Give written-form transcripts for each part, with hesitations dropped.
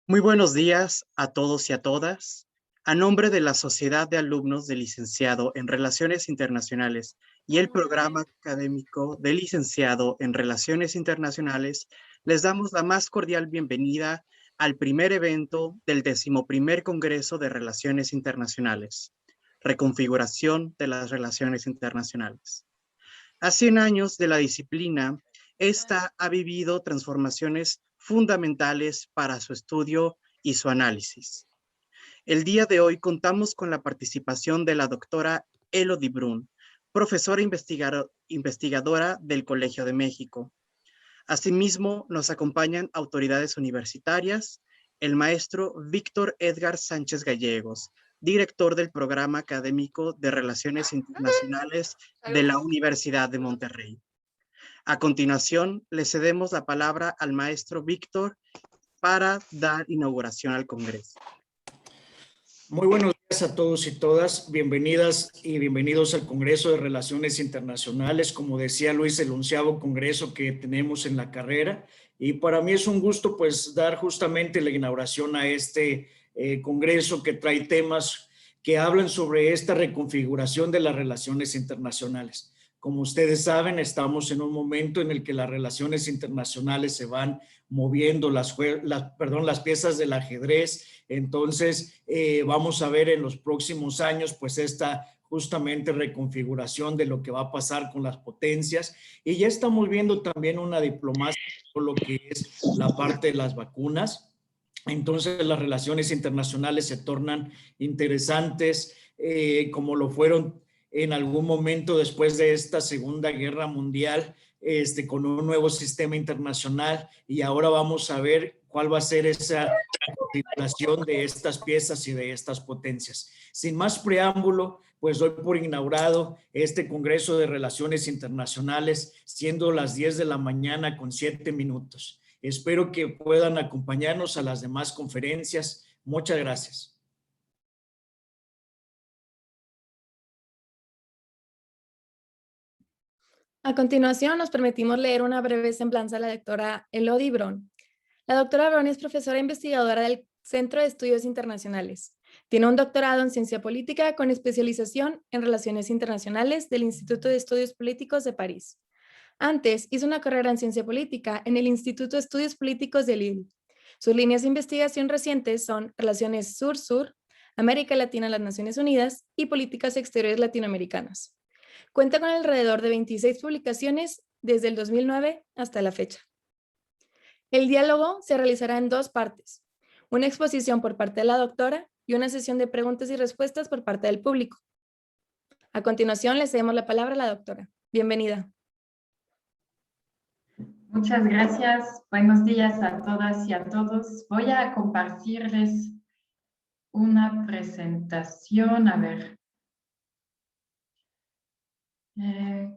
Muy buenos días a todos y a todas. A nombre de la Sociedad de Alumnos de Licenciado en Relaciones Internacionales y el Programa Académico de Licenciado en Relaciones Internacionales, les damos la más cordial bienvenida al primer evento del 11º Congreso de Relaciones Internacionales, Reconfiguración de las Relaciones Internacionales. A 100 años de la disciplina, esta ha vivido transformaciones fundamentales para su estudio y su análisis. El día de hoy contamos con la participación de la doctora Elodie Brun, profesora investigadora del Colegio de México. Asimismo, nos acompañan autoridades universitarias, el maestro Víctor Edgar Sánchez Gallegos, director del Programa Académico de Relaciones Internacionales de la Universidad de Monterrey. A continuación, le cedemos la palabra al maestro Víctor para dar inauguración al Congreso. Muy buenos días a todos y todas. Bienvenidas y bienvenidos al Congreso de Relaciones Internacionales. Como decía Luis, el 11º Congreso que tenemos en la carrera. Y para mí es un gusto pues dar justamente la inauguración a este Congreso que trae temas que hablan sobre esta reconfiguración de las relaciones internacionales. Como ustedes saben, estamos en un momento en el que las relaciones internacionales se van moviendo las piezas del ajedrez. Entonces, vamos a ver en los próximos años, pues esta justamente reconfiguración de lo que va a pasar con las potencias. Y ya estamos viendo también una diplomacia por lo que es la parte de las vacunas. Entonces, las relaciones internacionales se tornan interesantes, como lo fueron en algún momento después de esta Segunda Guerra Mundial, con un nuevo sistema internacional, y ahora vamos a ver cuál va a ser esa configuración de estas piezas y de estas potencias. Sin más preámbulo, pues doy por inaugurado este Congreso de Relaciones Internacionales, siendo las 10 de la mañana con 7 minutos. Espero que puedan acompañarnos a las demás conferencias. Muchas gracias. A continuación, nos permitimos leer una breve semblanza de la doctora Elodie Brun. La doctora Brun es profesora investigadora del Centro de Estudios Internacionales. Tiene un doctorado en Ciencia Política con especialización en Relaciones Internacionales del Instituto de Estudios Políticos de París. Antes, hizo una carrera en Ciencia Política en el Instituto de Estudios Políticos de Lille. Sus líneas de investigación recientes son Relaciones Sur-Sur, América Latina en las Naciones Unidas y Políticas Exteriores Latinoamericanas. Cuenta con alrededor de 26 publicaciones desde el 2009 hasta la fecha. El diálogo se realizará en 2 partes, una exposición por parte de la doctora y una sesión de preguntas y respuestas por parte del público. A continuación, le cedemos la palabra a la doctora. Bienvenida. Muchas gracias. Buenos días a todas y a todos. Voy a compartirles una presentación. A ver.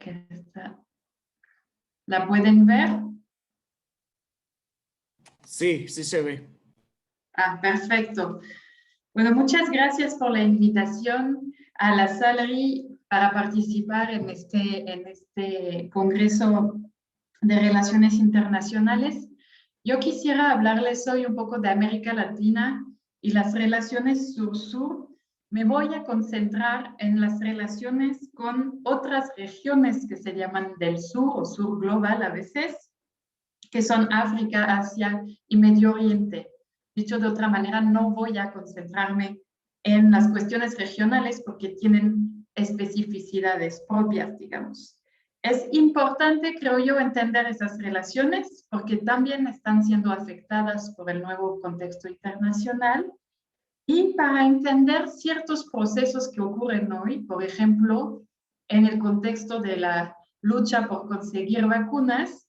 ¿Qué está? ¿La pueden ver? Sí, sí se ve. Perfecto. Bueno, muchas gracias por la invitación a la Salary para participar en este Congreso de Relaciones Internacionales. Yo quisiera hablarles hoy un poco de América Latina y las relaciones sur-sur. Me voy a concentrar en las relaciones con otras regiones que se llaman del sur o sur global a veces, que son África, Asia y Medio Oriente. Dicho de otra manera, no voy a concentrarme en las cuestiones regionales porque tienen especificidades propias, digamos. Es importante, creo yo, entender esas relaciones porque también están siendo afectadas por el nuevo contexto internacional y para entender ciertos procesos que ocurren hoy, por ejemplo, en el contexto de la lucha por conseguir vacunas,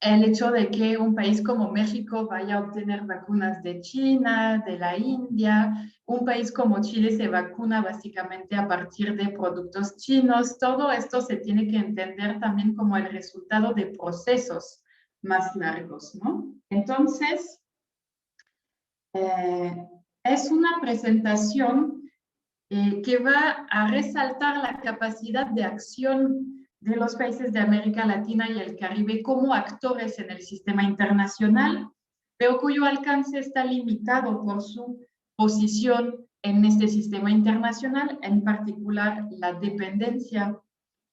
el hecho de que un país como México vaya a obtener vacunas de China, de la India, un país como Chile se vacuna básicamente a partir de productos chinos, todo esto se tiene que entender también como el resultado de procesos más largos, ¿no? Entonces, es una presentación que va a resaltar la capacidad de acción de los países de América Latina y el Caribe como actores en el sistema internacional. pero cuyo alcance está limitado por su posición en este sistema internacional, en particular la dependencia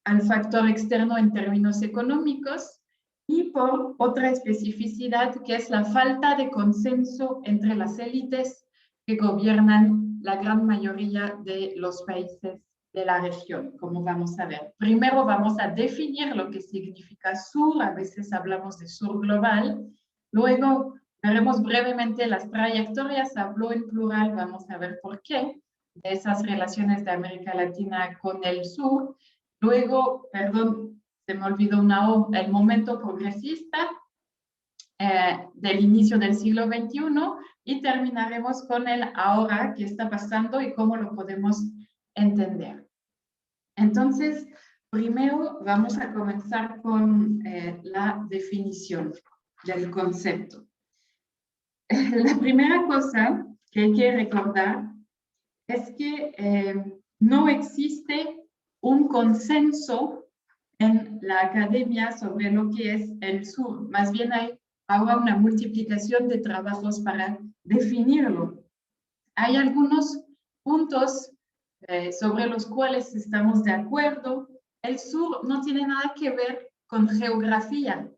al factor externo en términos económicos y por otra especificidad que es la falta de consenso entre las élites que gobiernan la gran mayoría de los países de la región, como vamos a ver. Primero vamos a definir lo que significa sur, a veces hablamos de sur global, luego veremos brevemente las trayectorias, hablo en plural, vamos a ver por qué, de esas relaciones de América Latina con el sur. Luego, perdón, se me olvidó una O, el momento progresista del inicio del siglo XXI y terminaremos con el ahora, qué está pasando y cómo lo podemos entender. Entonces, primero vamos a comenzar con la definición del concepto. La primera cosa que hay que recordar es que no existe un consenso en la academia sobre lo que es el sur. Más bien hay ahora una multiplicación de trabajos para definirlo. Hay algunos puntos sobre los cuales estamos de acuerdo. El sur no tiene nada que ver con geografía.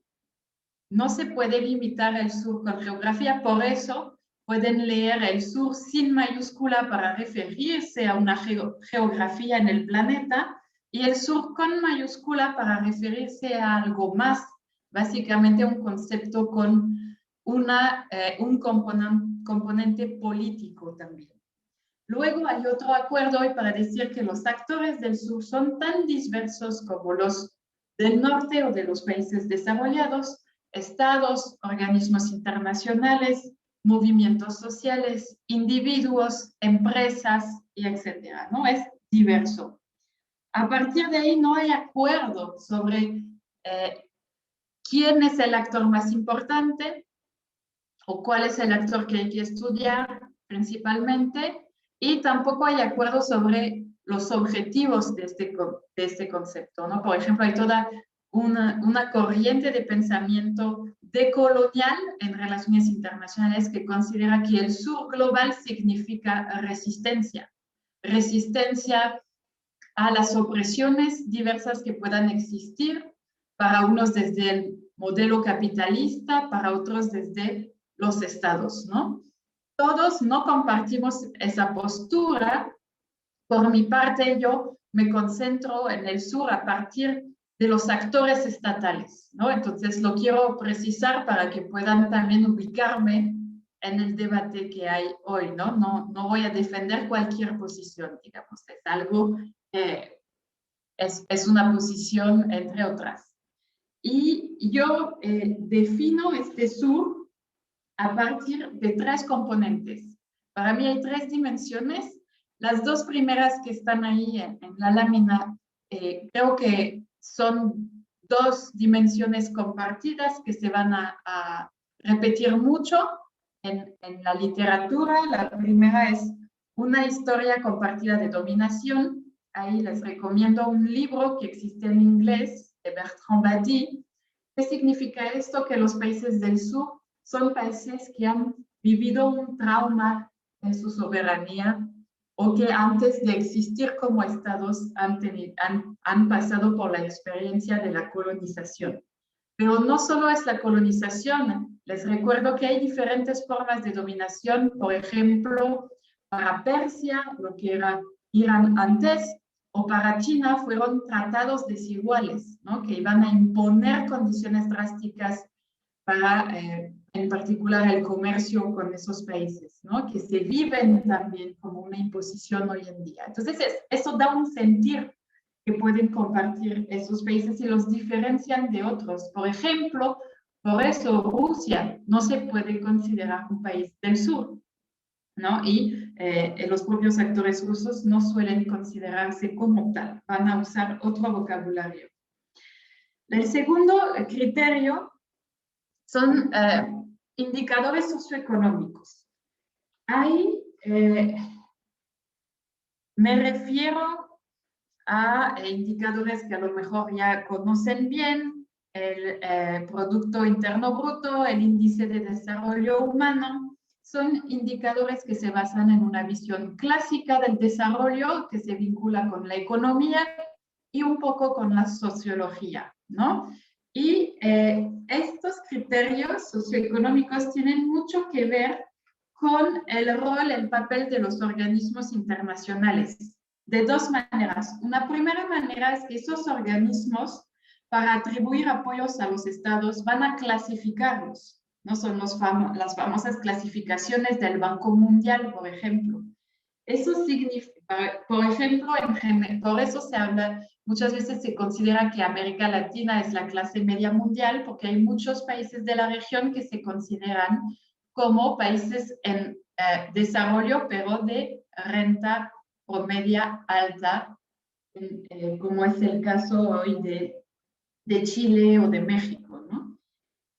No se puede limitar el sur con geografía, por eso pueden leer el sur sin mayúscula para referirse a una geografía en el planeta y el sur con mayúscula para referirse a algo más, básicamente un concepto con un componente político también. Luego hay otro acuerdo hoy para decir que los actores del sur son tan diversos como los del norte o de los países desarrollados, estados, organismos internacionales, movimientos sociales, individuos, empresas, y etcétera, ¿no? Es diverso. A partir de ahí no hay acuerdo sobre quién es el actor más importante o cuál es el actor que hay que estudiar principalmente, y tampoco hay acuerdo sobre los objetivos de este concepto, ¿no? Por ejemplo, hay toda una corriente de pensamiento decolonial en relaciones internacionales que considera que el sur global significa resistencia. Resistencia a las opresiones diversas que puedan existir, para unos desde el modelo capitalista, para otros desde los estados, ¿no? Todos no compartimos esa postura. Por mi parte, yo me concentro en el sur a partir de los actores estatales, ¿no? Entonces lo quiero precisar para que puedan también ubicarme en el debate que hay hoy, ¿no? No voy a defender cualquier posición, digamos, es algo, es una posición entre otras. Y yo defino este sur a partir de tres componentes. Para mí hay tres dimensiones. Las dos primeras que están ahí en la lámina, creo que son dos dimensiones compartidas que se van a repetir mucho en la literatura. La primera es una historia compartida de dominación. Ahí les recomiendo un libro que existe en inglés de Bertrand Badi. ¿Qué significa esto? Que los países del sur son países que han vivido un trauma en su soberanía o que antes de existir como estados han pasado por la experiencia de la colonización. Pero no solo es la colonización, les recuerdo que hay diferentes formas de dominación, por ejemplo, para Persia, lo que era Irán antes, o para China fueron tratados desiguales, ¿no? Que iban a imponer condiciones drásticas para, en particular, el comercio con esos países, ¿no? Que se viven también como una imposición hoy en día. Entonces, eso da un sentir que pueden compartir esos países y los diferencian de otros. Por ejemplo, por eso Rusia no se puede considerar un país del sur, ¿no? Y los propios actores rusos no suelen considerarse como tal, van a usar otro vocabulario. El segundo criterio son indicadores socioeconómicos. Ahí me refiero a indicadores que a lo mejor ya conocen bien, el Producto Interno Bruto, el Índice de Desarrollo Humano. Son indicadores que se basan en una visión clásica del desarrollo que se vincula con la economía y un poco con la sociología, ¿no? Y estos criterios socioeconómicos tienen mucho que ver con el rol, el papel de los organismos internacionales, de dos maneras. Una primera manera es que esos organismos, para atribuir apoyos a los estados, van a clasificarlos, ¿no? Son las famosas clasificaciones del Banco Mundial, por ejemplo. Eso significa, por ejemplo, por eso se habla, muchas veces se considera que América Latina es la clase media mundial, porque hay muchos países de la región que se consideran como países en desarrollo, pero de renta promedia alta, como es el caso hoy de Chile o de México, ¿no?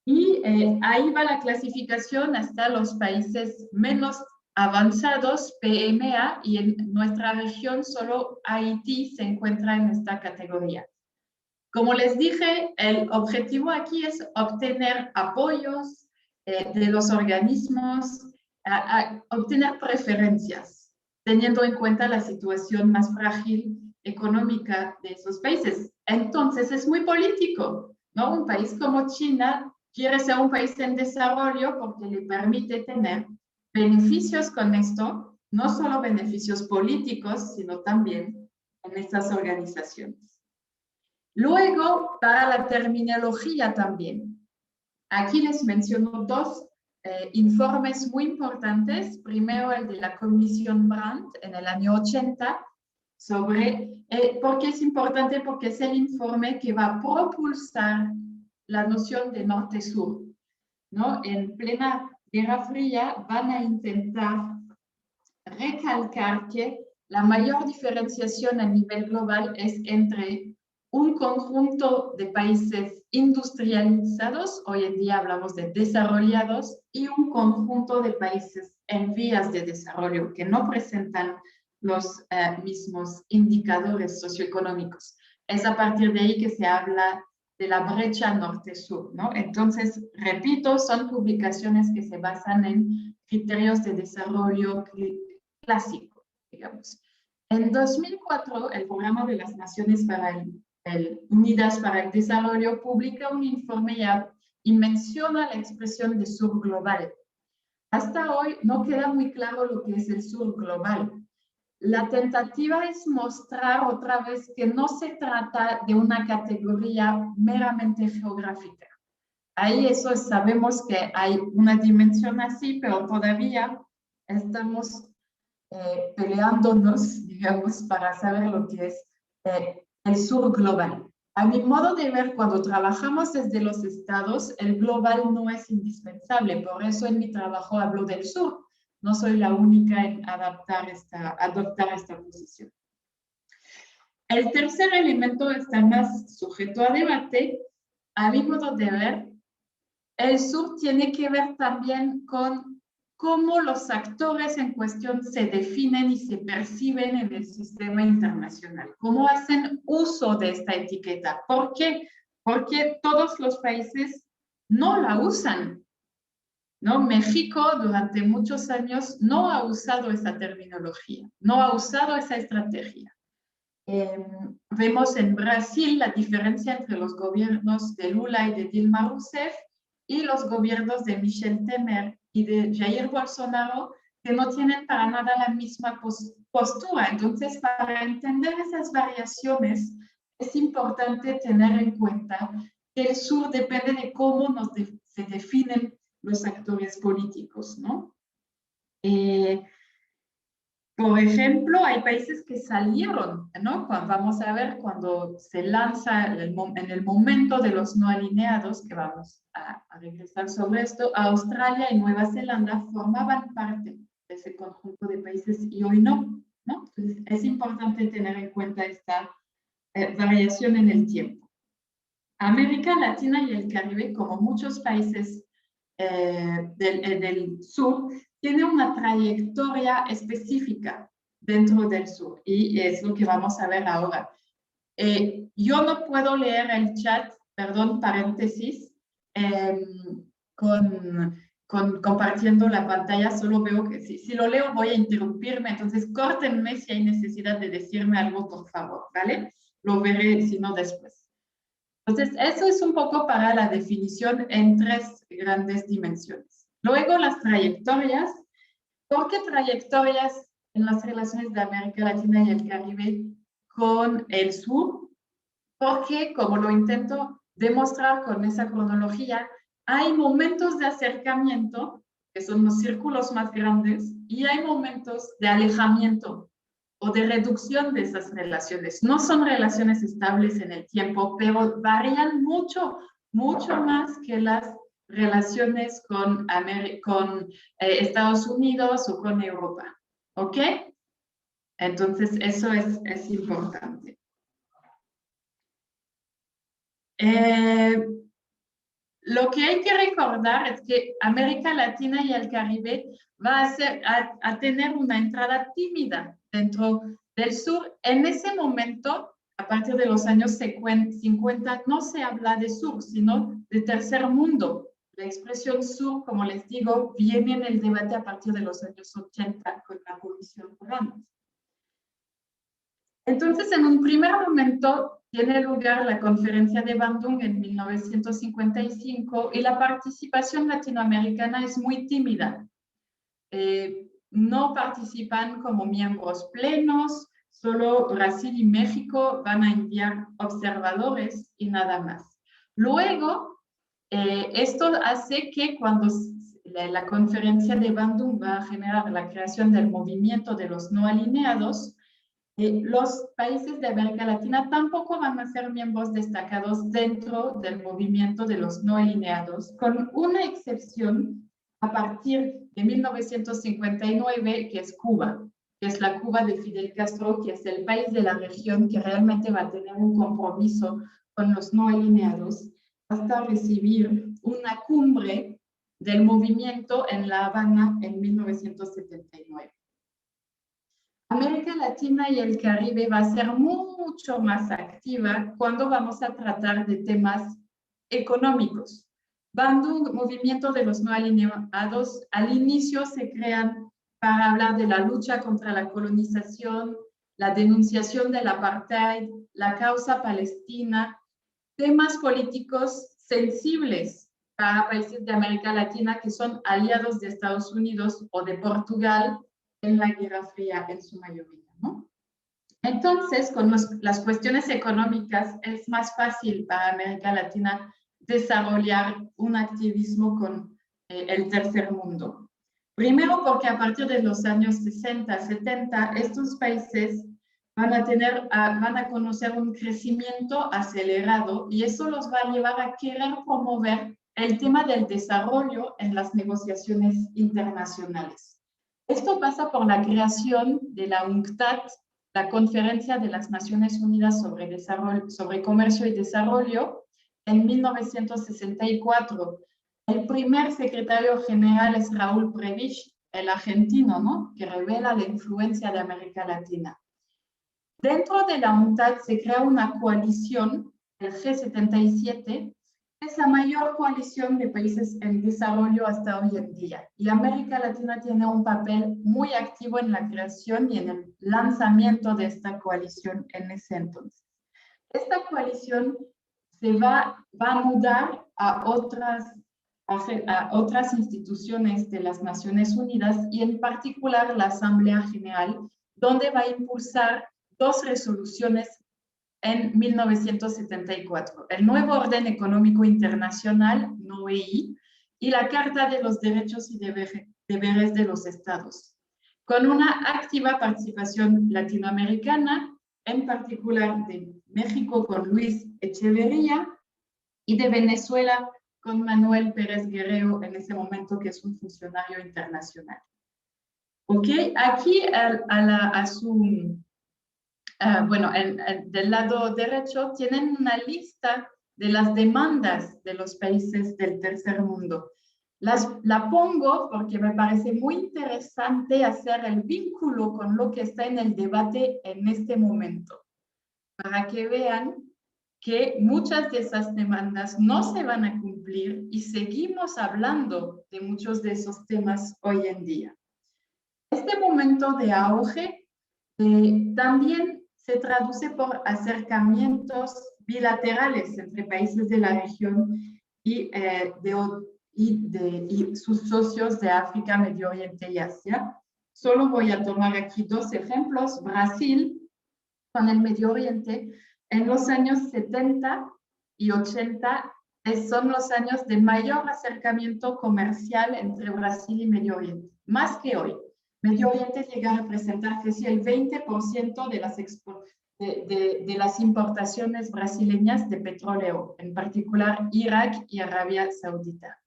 Y ahí va la clasificación hasta los países menos avanzados, PMA, y en nuestra región solo Haití se encuentra en esta categoría. Como les dije, el objetivo aquí es obtener apoyos de los organismos, obtener preferencias, teniendo en cuenta la situación más frágil económica de esos países. Entonces es muy político, ¿no? Un país como China quiere ser un país en desarrollo porque le permite tener beneficios con esto, no solo beneficios políticos, sino también en estas organizaciones. Luego, para la terminología también. Aquí les menciono dos informes muy importantes. Primero, el de la Comisión Brandt en el año 80, sobre, ¿por qué es importante? Porque es el informe que va a propulsar la noción de norte-sur, ¿no? En plena Guerra Fría van a intentar recalcar que la mayor diferenciación a nivel global es entre un conjunto de países industrializados, hoy en día hablamos de desarrollados, y un conjunto de países en vías de desarrollo que no presentan los mismos indicadores socioeconómicos. Es a partir de ahí que se habla de la brecha norte-sur, ¿no? Entonces, repito, son publicaciones que se basan en criterios de desarrollo clásico, digamos. En 2004, el Programa de las Naciones Unidas para el Desarrollo publica un informe y menciona la expresión de sur global. Hasta hoy no queda muy claro lo que es el sur global. La tentativa es mostrar otra vez que no se trata de una categoría meramente geográfica. Ahí sabemos que hay una dimensión así, pero todavía estamos peleándonos, digamos, para saber lo que es el sur global. A mi modo de ver, cuando trabajamos desde los estados, el global no es indispensable. Por eso en mi trabajo hablo del sur. No soy la única en adoptar esta posición. El tercer elemento está más sujeto a debate. A mi modo de ver, el sur tiene que ver también con cómo los actores en cuestión se definen y se perciben en el sistema internacional, cómo hacen uso de esta etiqueta. ¿Por qué? Porque todos los países no la usan, ¿no? México durante muchos años no ha usado esa terminología, no ha usado esa estrategia. Vemos en Brasil la diferencia entre los gobiernos de Lula y de Dilma Rousseff y los gobiernos de Michel Temer y de Jair Bolsonaro, que no tienen para nada la misma postura. Entonces, para entender esas variaciones, es importante tener en cuenta que el sur depende de cómo se definen los actores políticos, ¿no? Por ejemplo, hay países que salieron, ¿no? Vamos a ver cuando se lanza en el momento de los no alineados, que vamos a regresar sobre esto, Australia y Nueva Zelanda formaban parte de ese conjunto de países y hoy no, ¿no? Entonces, es importante tener en cuenta esta variación en el tiempo. América Latina y el Caribe, como muchos países del sur, tiene una trayectoria específica dentro del sur y es lo que vamos a ver ahora. Yo no puedo leer el chat, paréntesis, compartiendo la pantalla, solo veo que si lo leo voy a interrumpirme, entonces córtenme si hay necesidad de decirme algo, por favor, ¿vale? Lo veré, si no, después. Entonces, eso es un poco para la definición en 3 grandes dimensiones. Luego, las trayectorias. ¿Por qué trayectorias en las relaciones de América Latina y el Caribe con el sur? Porque, como lo intento demostrar con esa cronología, hay momentos de acercamiento, que son los círculos más grandes, y hay momentos de alejamiento o de reducción de esas relaciones. No son relaciones estables en el tiempo, pero varían mucho, mucho más que las relaciones con Estados Unidos o con Europa. ¿Ok? Entonces, eso es importante. Lo que hay que recordar es que América Latina y el Caribe va a tener una entrada tímida dentro del sur. En ese momento, a partir de los años 50, no se habla de sur, sino de tercer mundo. La expresión sur, como les digo, viene en el debate a partir de los años 80 con la Comisión Brandt. Entonces, en un primer momento, tiene lugar la conferencia de Bandung en 1955 y la participación latinoamericana es muy tímida. No participan como miembros plenos, solo Brasil y México van a enviar observadores y nada más. Luego, esto hace que cuando la conferencia de Bandung va a generar la creación del movimiento de los no alineados, los países de América Latina tampoco van a ser miembros destacados dentro del movimiento de los no alineados, con una excepción a partir de 1959, que es Cuba, que es la Cuba de Fidel Castro, que es el país de la región que realmente va a tener un compromiso con los no alineados hasta recibir una cumbre del movimiento en La Habana en 1979. América Latina y el Caribe va a ser mucho más activa cuando vamos a tratar de temas económicos. Bandung, movimiento de los no alineados, al inicio se crean para hablar de la lucha contra la colonización, la denunciación del apartheid, la causa palestina, temas políticos sensibles para países de América Latina que son aliados de Estados Unidos o de Portugal en la Guerra Fría en su mayoría, ¿no? Entonces, con las cuestiones económicas es más fácil para América Latina desarrollar un activismo con el tercer mundo. Primero porque a partir de los años 60, 70, estos países van a conocer un crecimiento acelerado y eso los va a llevar a querer promover el tema del desarrollo en las negociaciones internacionales. Esto pasa por la creación de la UNCTAD, la Conferencia de las Naciones Unidas sobre Comercio y Desarrollo, en 1964. El primer secretario general es Raúl Prebisch, el argentino, ¿no? Que revela la influencia de América Latina. Dentro de la UNCTAD se crea una coalición, el G77, es la mayor coalición de países en desarrollo hasta hoy en día. Y América Latina tiene un papel muy activo en la creación y en el lanzamiento de esta coalición en ese entonces. Esta coalición se va a mudar a otras instituciones de las Naciones Unidas y en particular la Asamblea General, donde va a impulsar 2 resoluciones en 1974, el Nuevo Orden Económico Internacional, NOEI, y la Carta de los Derechos y Deberes de los Estados, con una activa participación latinoamericana, en particular de México con Luis Echeverría y de Venezuela con Manuel Pérez Guerrero, en ese momento que es un funcionario internacional. Ok, aquí del lado derecho tienen una lista de las demandas de los países del tercer mundo. La pongo porque me parece muy interesante hacer el vínculo con lo que está en el debate en este momento, para que vean que muchas de esas demandas no se van a cumplir y seguimos hablando de muchos de esos temas hoy en día. Este momento de auge también se traduce por acercamientos bilaterales entre países de la región y sus socios de África, Medio Oriente y Asia. Solo voy a tomar aquí dos ejemplos. Brasil, con el Medio Oriente, en los años 70 y 80 son los años de mayor acercamiento comercial entre Brasil y Medio Oriente, más que hoy. Medio Oriente llega a representar casi el 20% de las importaciones brasileñas de petróleo, en particular Irak y Arabia Saudita.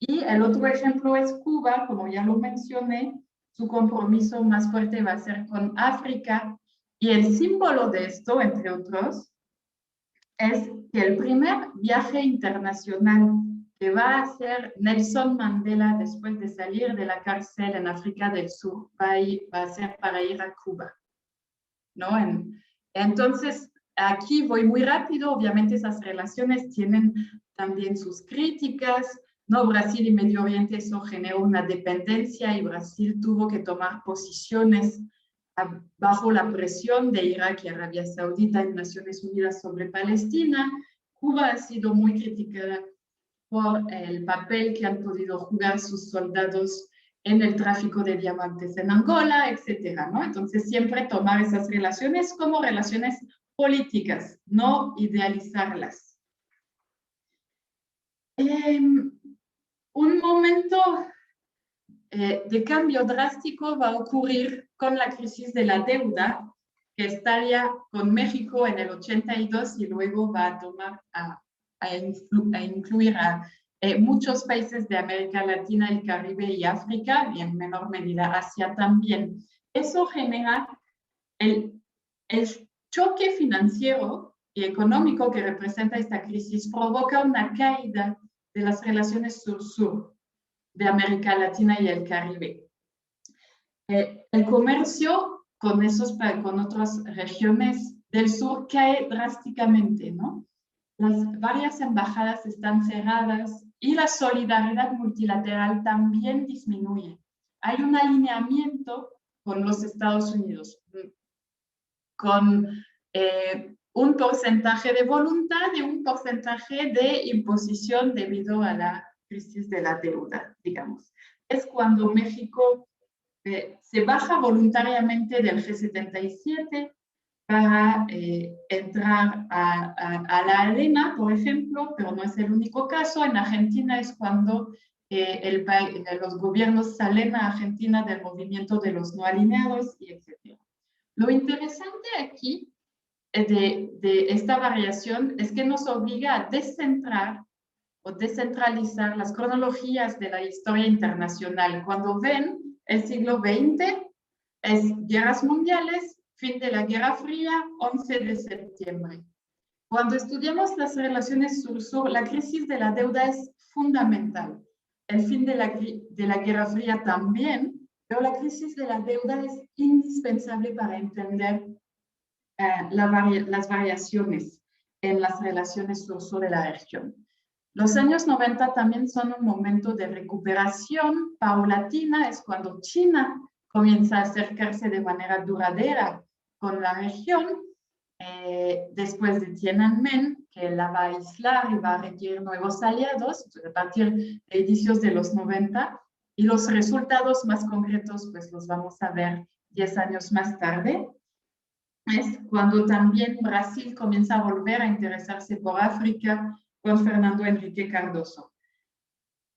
Y el otro ejemplo es Cuba, como ya lo mencioné, su compromiso más fuerte va a ser con África. Y el símbolo de esto, entre otros, es que el primer viaje internacional que va a hacer Nelson Mandela después de salir de la cárcel en África del Sur va a ser para ir a Cuba, ¿no? Entonces, aquí voy muy rápido. Obviamente esas relaciones tienen también sus críticas, ¿no? Brasil y Medio Oriente, eso generó una dependencia y Brasil tuvo que tomar posiciones bajo la presión de Irak y Arabia Saudita en Naciones Unidas sobre Palestina. Cuba ha sido muy criticada por el papel que han podido jugar sus soldados en el tráfico de diamantes en Angola, etcétera, ¿no? Entonces, siempre tomar esas relaciones como relaciones políticas, no idealizarlas. Un momento de cambio drástico va a ocurrir con la crisis de la deuda, que estalla con México en el 82 y luego va a tomar a incluir a muchos países de América Latina, el Caribe y África, y en menor medida Asia también. Eso genera el choque financiero y económico que representa esta crisis, provoca una caída de las relaciones sur-sur de América Latina y el Caribe. El comercio con otras regiones del sur cae drásticamente, ¿no? Las varias embajadas están cerradas y la solidaridad multilateral también disminuye. Hay un alineamiento con los Estados Unidos, con un porcentaje de voluntad y un porcentaje de imposición debido a la crisis de la deuda, digamos. Es cuando México se baja voluntariamente del G77 para entrar a la arena, por ejemplo, pero no es el único caso. En Argentina es cuando los gobiernos salen a Argentina del movimiento de los no alineados, y etc. Lo interesante aquí de esta variación es que nos obliga a descentrar o descentralizar las cronologías de la historia internacional. Cuando ven el siglo XX, es guerras mundiales, fin de la Guerra Fría, 11 de septiembre. Cuando estudiamos las relaciones sur-sur, la crisis de la deuda es fundamental. El fin de la Guerra Fría también, pero la crisis de la deuda es indispensable para entender las variaciones en las relaciones sur-sur de la región. Los años 90 también son un momento de recuperación paulatina, es cuando China comienza a acercarse de manera duradera con la región, después de Tiananmen, que la va a aislar y va a requerir nuevos aliados a partir de inicios de los 90, y los resultados más concretos pues los vamos a ver 10 años más tarde. Es cuando también Brasil comienza a volver a interesarse por África con Fernando Henrique Cardoso.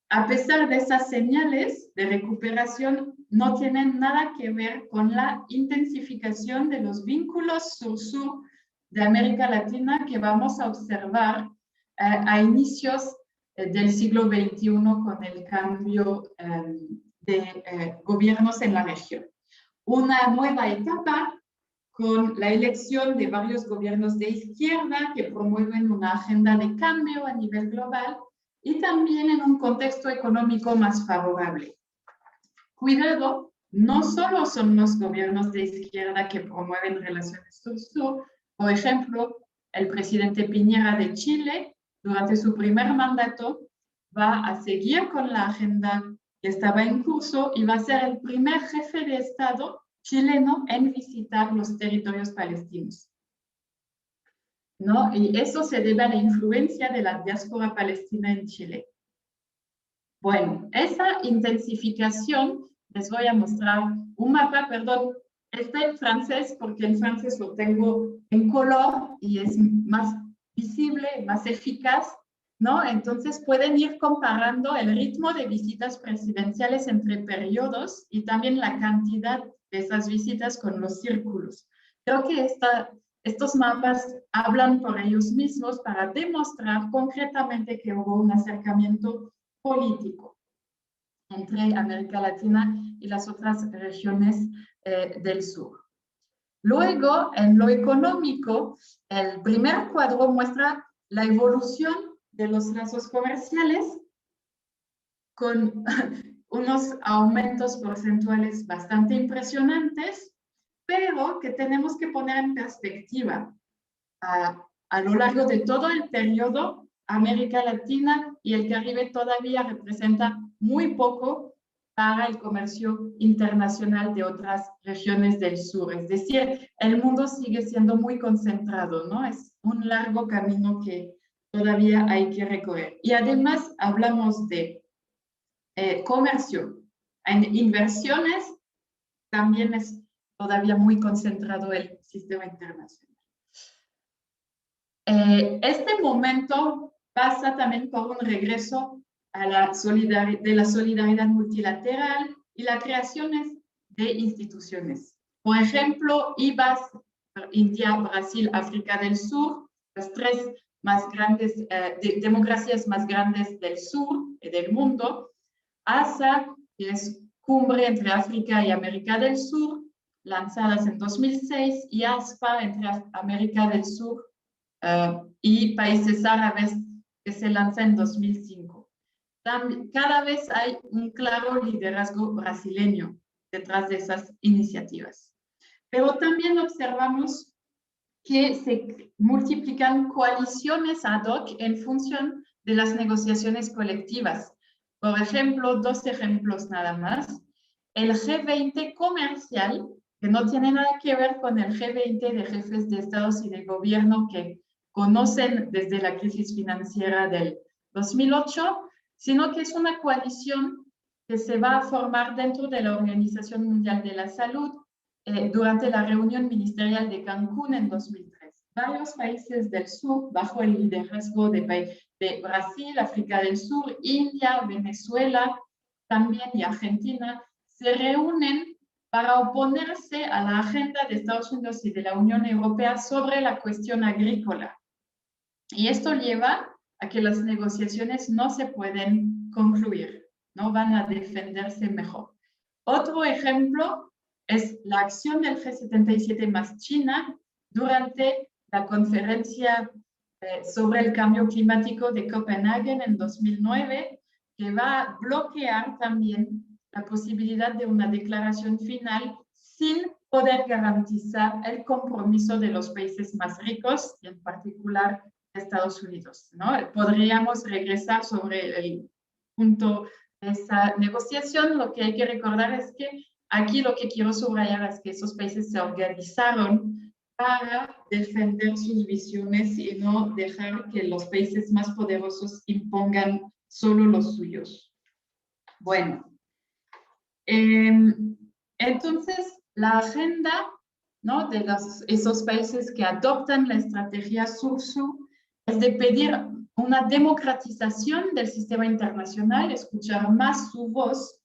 A pesar de esas señales de recuperación, no tienen nada que ver con la intensificación de los vínculos sur-sur de América Latina que vamos a observar a inicios del siglo XXI con el cambio de gobiernos en la región. Una nueva etapa con la elección de varios gobiernos de izquierda que promueven una agenda de cambio a nivel global y también en un contexto económico más favorable. Cuidado, no solo son los gobiernos de izquierda que promueven relaciones sur-sur. Por ejemplo, el presidente Piñera de Chile, durante su primer mandato, va a seguir con la agenda que estaba en curso y va a ser el primer jefe de Estado chileno en visitar los territorios palestinos, ¿no? Y eso se debe a la influencia de la diáspora palestina en Chile. Bueno, esa intensificación, les voy a mostrar un mapa, perdón, está en francés porque el francés lo tengo en color y es más visible, más eficaz, ¿no? Entonces pueden ir comparando el ritmo de visitas presidenciales entre periodos y también la cantidad de esas visitas con los círculos. Creo que estos mapas hablan por ellos mismos para demostrar concretamente que hubo un acercamiento político entre América Latina y las otras regiones del sur. Luego, en lo económico, el primer cuadro muestra la evolución de los lazos comerciales con unos aumentos porcentuales bastante impresionantes, pero que tenemos que poner en perspectiva. A lo largo de todo el periodo, América Latina y el Caribe todavía representa muy poco para el comercio internacional de otras regiones del sur. Es decir, el mundo sigue siendo muy concentrado, ¿no? Es un largo camino que todavía hay que recorrer. Y además hablamos de comercio. En inversiones también es todavía muy concentrado el sistema internacional. Este momento pasa también por un regreso a la solidaridad multilateral y la creación de instituciones. Por ejemplo, IVAS, India, Brasil, África del Sur, las tres más grandes, democracias más grandes del sur y del mundo, ASA, que es cumbre entre África y América del Sur, lanzadas en 2006, y ASPA entre América del Sur y países árabes, que se lanza en 2005. Cada vez hay un claro liderazgo brasileño detrás de esas iniciativas. Pero también observamos que se multiplican coaliciones ad hoc en función de las negociaciones colectivas. Por ejemplo, dos ejemplos nada más. El G20 comercial, que no tiene nada que ver con el G20 de jefes de estados y de gobierno que conocen desde la crisis financiera del 2008, sino que es una coalición que se va a formar dentro de la Organización Mundial de la Salud durante la reunión ministerial de Cancún en 2003. Varios países del sur, bajo el liderazgo de Brasil, África del Sur, India, Venezuela, también y Argentina, se reúnen para oponerse a la agenda de Estados Unidos y de la Unión Europea sobre la cuestión agrícola. Y esto lleva a que las negociaciones no se pueden concluir, no van a defenderse mejor. Otro ejemplo es la acción del G77 más China durante la conferencia sobre el cambio climático de Copenhague en 2009, que va a bloquear también la posibilidad de una declaración final sin poder garantizar el compromiso de los países más ricos, y en particular Estados Unidos, ¿no? Podríamos regresar sobre el punto de esa negociación. Lo que hay que recordar es que aquí lo que quiero subrayar es que esos países se organizaron para defender sus visiones y no dejar que los países más poderosos impongan solo los suyos. Bueno, entonces la agenda, ¿no?, de esos países que adoptan la estrategia Sur-Sur es de pedir una democratización del sistema internacional, escuchar más su voz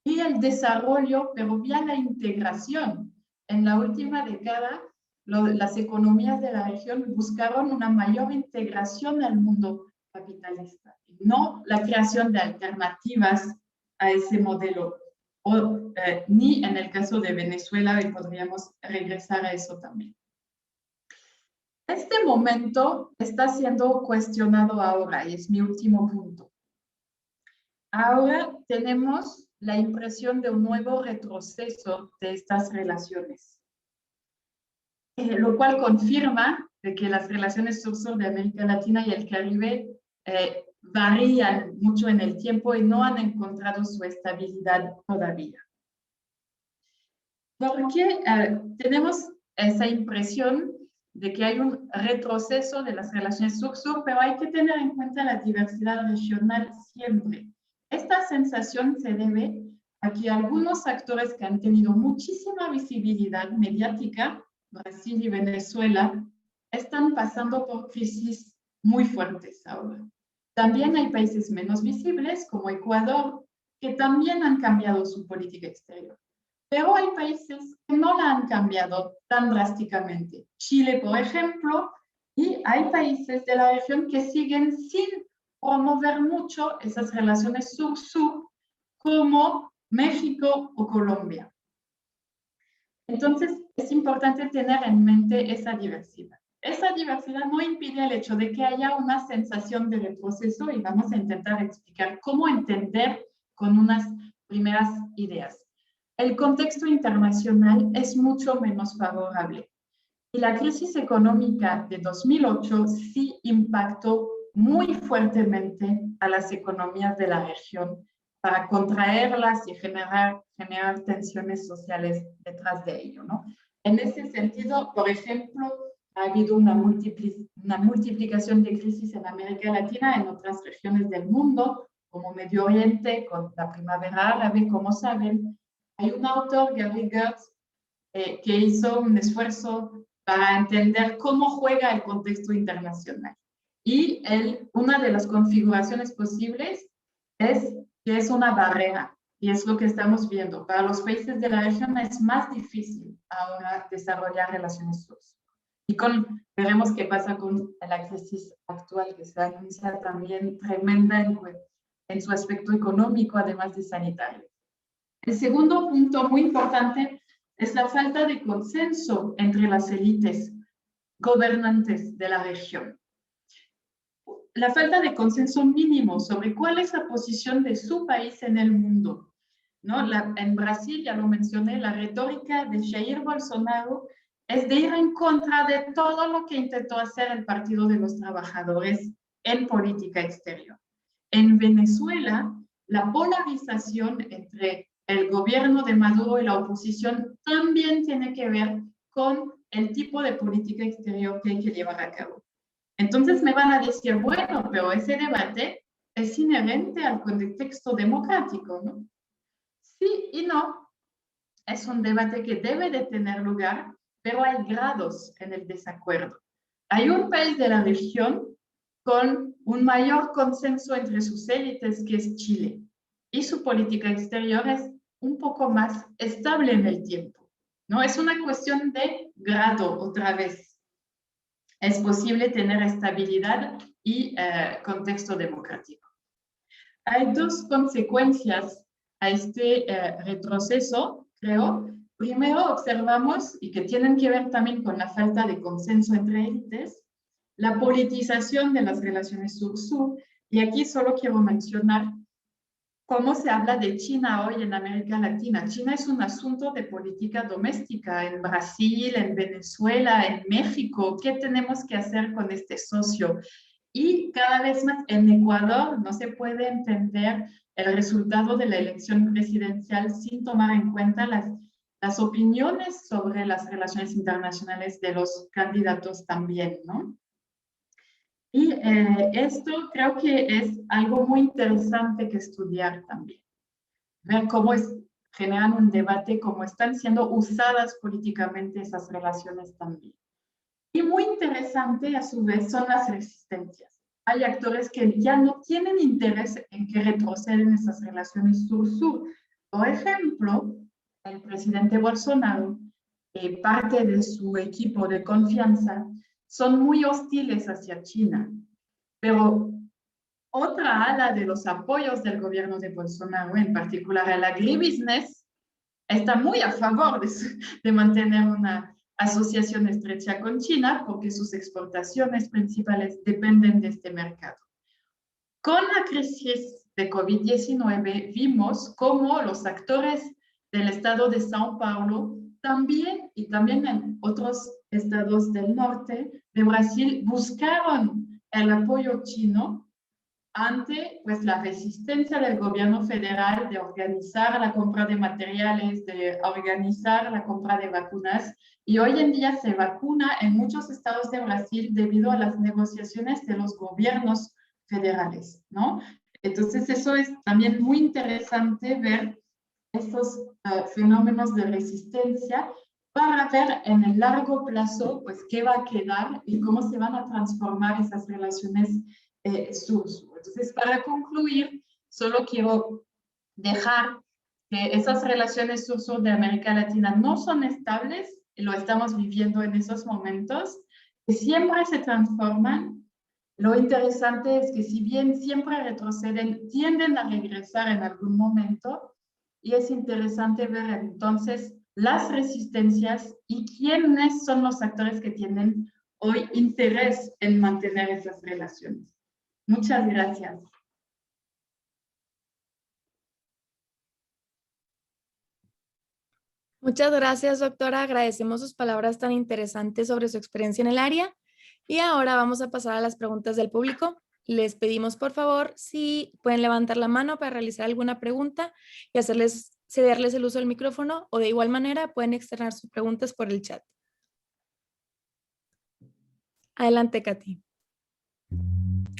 y el desarrollo, pero vía la integración. En la última década, las economías de la región buscaron una mayor integración al mundo capitalista, no la creación de alternativas a ese modelo. Ni en el caso de Venezuela, y podríamos regresar a eso también. Este momento está siendo cuestionado ahora, y es mi último punto. Ahora tenemos la impresión de un nuevo retroceso de estas relaciones, lo cual confirma de que las relaciones sur-sur de América Latina y el Caribe varían mucho en el tiempo y no han encontrado su estabilidad todavía. Porque tenemos esa impresión de que hay un retroceso de las relaciones sur-sur, pero hay que tener en cuenta la diversidad regional siempre. Esta sensación se debe a que algunos actores que han tenido muchísima visibilidad mediática, Brasil y Venezuela, están pasando por crisis muy fuertes ahora. También hay países menos visibles, como Ecuador, que también han cambiado su política exterior. Pero hay países que no la han cambiado tan drásticamente. Chile, por ejemplo, y hay países de la región que siguen sin promover mucho esas relaciones sur-sur, como México o Colombia. Entonces, es importante tener en mente esa diversidad. Esa diversidad no impide el hecho de que haya una sensación de retroceso y vamos a intentar explicar cómo entender con unas primeras ideas. El contexto internacional es mucho menos favorable y la crisis económica de 2008 sí impactó muy fuertemente a las economías de la región para contraerlas y generar tensiones sociales detrás de ello, ¿no? En ese sentido, por ejemplo, ha habido una multiplicación de crisis en América Latina, en otras regiones del mundo, como Medio Oriente, con la primavera árabe, como saben. Hay un autor, Gary Gertz, que hizo un esfuerzo para entender cómo juega el contexto internacional. Y una de las configuraciones posibles es que es una barrera, y es lo que estamos viendo. Para los países de la región es más difícil ahora desarrollar relaciones sociales. Y veremos qué pasa con la crisis actual, que se anuncia también tremenda en su aspecto económico, además de sanitario. El segundo punto muy importante es la falta de consenso entre las élites gobernantes de la región. La falta de consenso mínimo sobre cuál es la posición de su país en el mundo, ¿no? En Brasil, ya lo mencioné, la retórica de Jair Bolsonaro es de ir en contra de todo lo que intentó hacer el Partido de los Trabajadores en política exterior. En Venezuela, la polarización entre el gobierno de Maduro y la oposición también tiene que ver con el tipo de política exterior que hay que llevar a cabo. Entonces me van a decir, bueno, pero ese debate es inherente al contexto democrático, ¿no? Sí y no. Es un debate que debe de tener lugar, pero hay grados en el desacuerdo. Hay un país de la región con un mayor consenso entre sus élites, que es Chile, y su política exterior es un poco más estable en el tiempo, ¿no? Es una cuestión de grado, otra vez. Es posible tener estabilidad y contexto democrático. Hay dos consecuencias a este retroceso, creo. Primero, observamos, y que tienen que ver también con la falta de consenso entre élites, la politización de las relaciones sur-sur. Y aquí solo quiero mencionar cómo se habla de China hoy en América Latina. China es un asunto de política doméstica en Brasil, en Venezuela, en México. ¿Qué tenemos que hacer con este socio? Y cada vez más en Ecuador no se puede entender el resultado de la elección presidencial sin tomar en cuenta las opiniones sobre las relaciones internacionales de los candidatos también, ¿no? Y esto creo que es algo muy interesante que estudiar también. Ver cómo generan un debate, cómo están siendo usadas políticamente esas relaciones también. Y muy interesante a su vez son las resistencias. Hay actores que ya no tienen interés en que retroceden esas relaciones sur-sur. Por ejemplo, el presidente Bolsonaro, parte de su equipo de confianza, son muy hostiles hacia China, pero otra ala de los apoyos del gobierno de Bolsonaro, en particular el agribusiness, está muy a favor de mantener una asociación estrecha con China porque sus exportaciones principales dependen de este mercado. Con la crisis de COVID-19 vimos cómo los actores del estado de São Paulo también en otros estados del norte de Brasil buscaron el apoyo chino ante pues, la resistencia del gobierno federal de organizar la compra de materiales, de organizar la compra de vacunas. Y hoy en día se vacuna en muchos estados de Brasil debido a las negociaciones de los gobiernos federales, ¿no? Entonces eso es también muy interesante ver estos fenómenos de resistencia para ver en el largo plazo pues qué va a quedar y cómo se van a transformar esas relaciones sur-sur. Entonces, para concluir, solo quiero dejar que esas relaciones sur-sur de América Latina no son estables, lo estamos viviendo en esos momentos, que siempre se transforman. Lo interesante es que si bien siempre retroceden, tienden a regresar en algún momento y es interesante ver entonces las resistencias y quiénes son los actores que tienen hoy interés en mantener esas relaciones. Muchas gracias. Muchas gracias, doctora. Agradecemos sus palabras tan interesantes sobre su experiencia en el área. Y ahora vamos a pasar a las preguntas del público. Les pedimos, por favor, si pueden levantar la mano para realizar alguna pregunta y cederles el uso del micrófono, o de igual manera pueden externar sus preguntas por el chat. Adelante, Katy.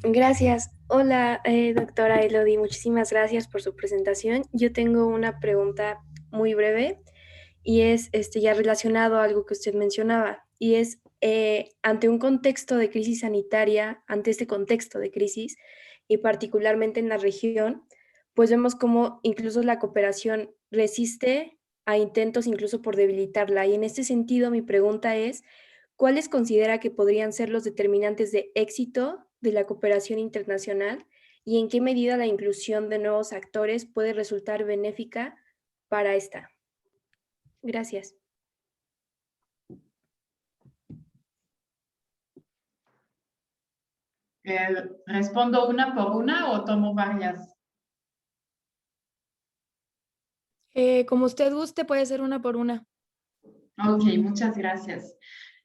Gracias. Hola, doctora Elodie, muchísimas gracias por su presentación. Yo tengo una pregunta muy breve y es ya relacionado a algo que usted mencionaba, y es ante un contexto de crisis sanitaria, ante este contexto de crisis y particularmente en la región, pues vemos cómo incluso la cooperación resiste a intentos incluso por debilitarla. Y en este sentido, mi pregunta es, ¿cuáles considera que podrían ser los determinantes de éxito de la cooperación internacional y en qué medida la inclusión de nuevos actores puede resultar benéfica para esta? Gracias. ¿Respondo una por una o tomo varias? Como usted guste, puede ser una por una. Ok, muchas gracias.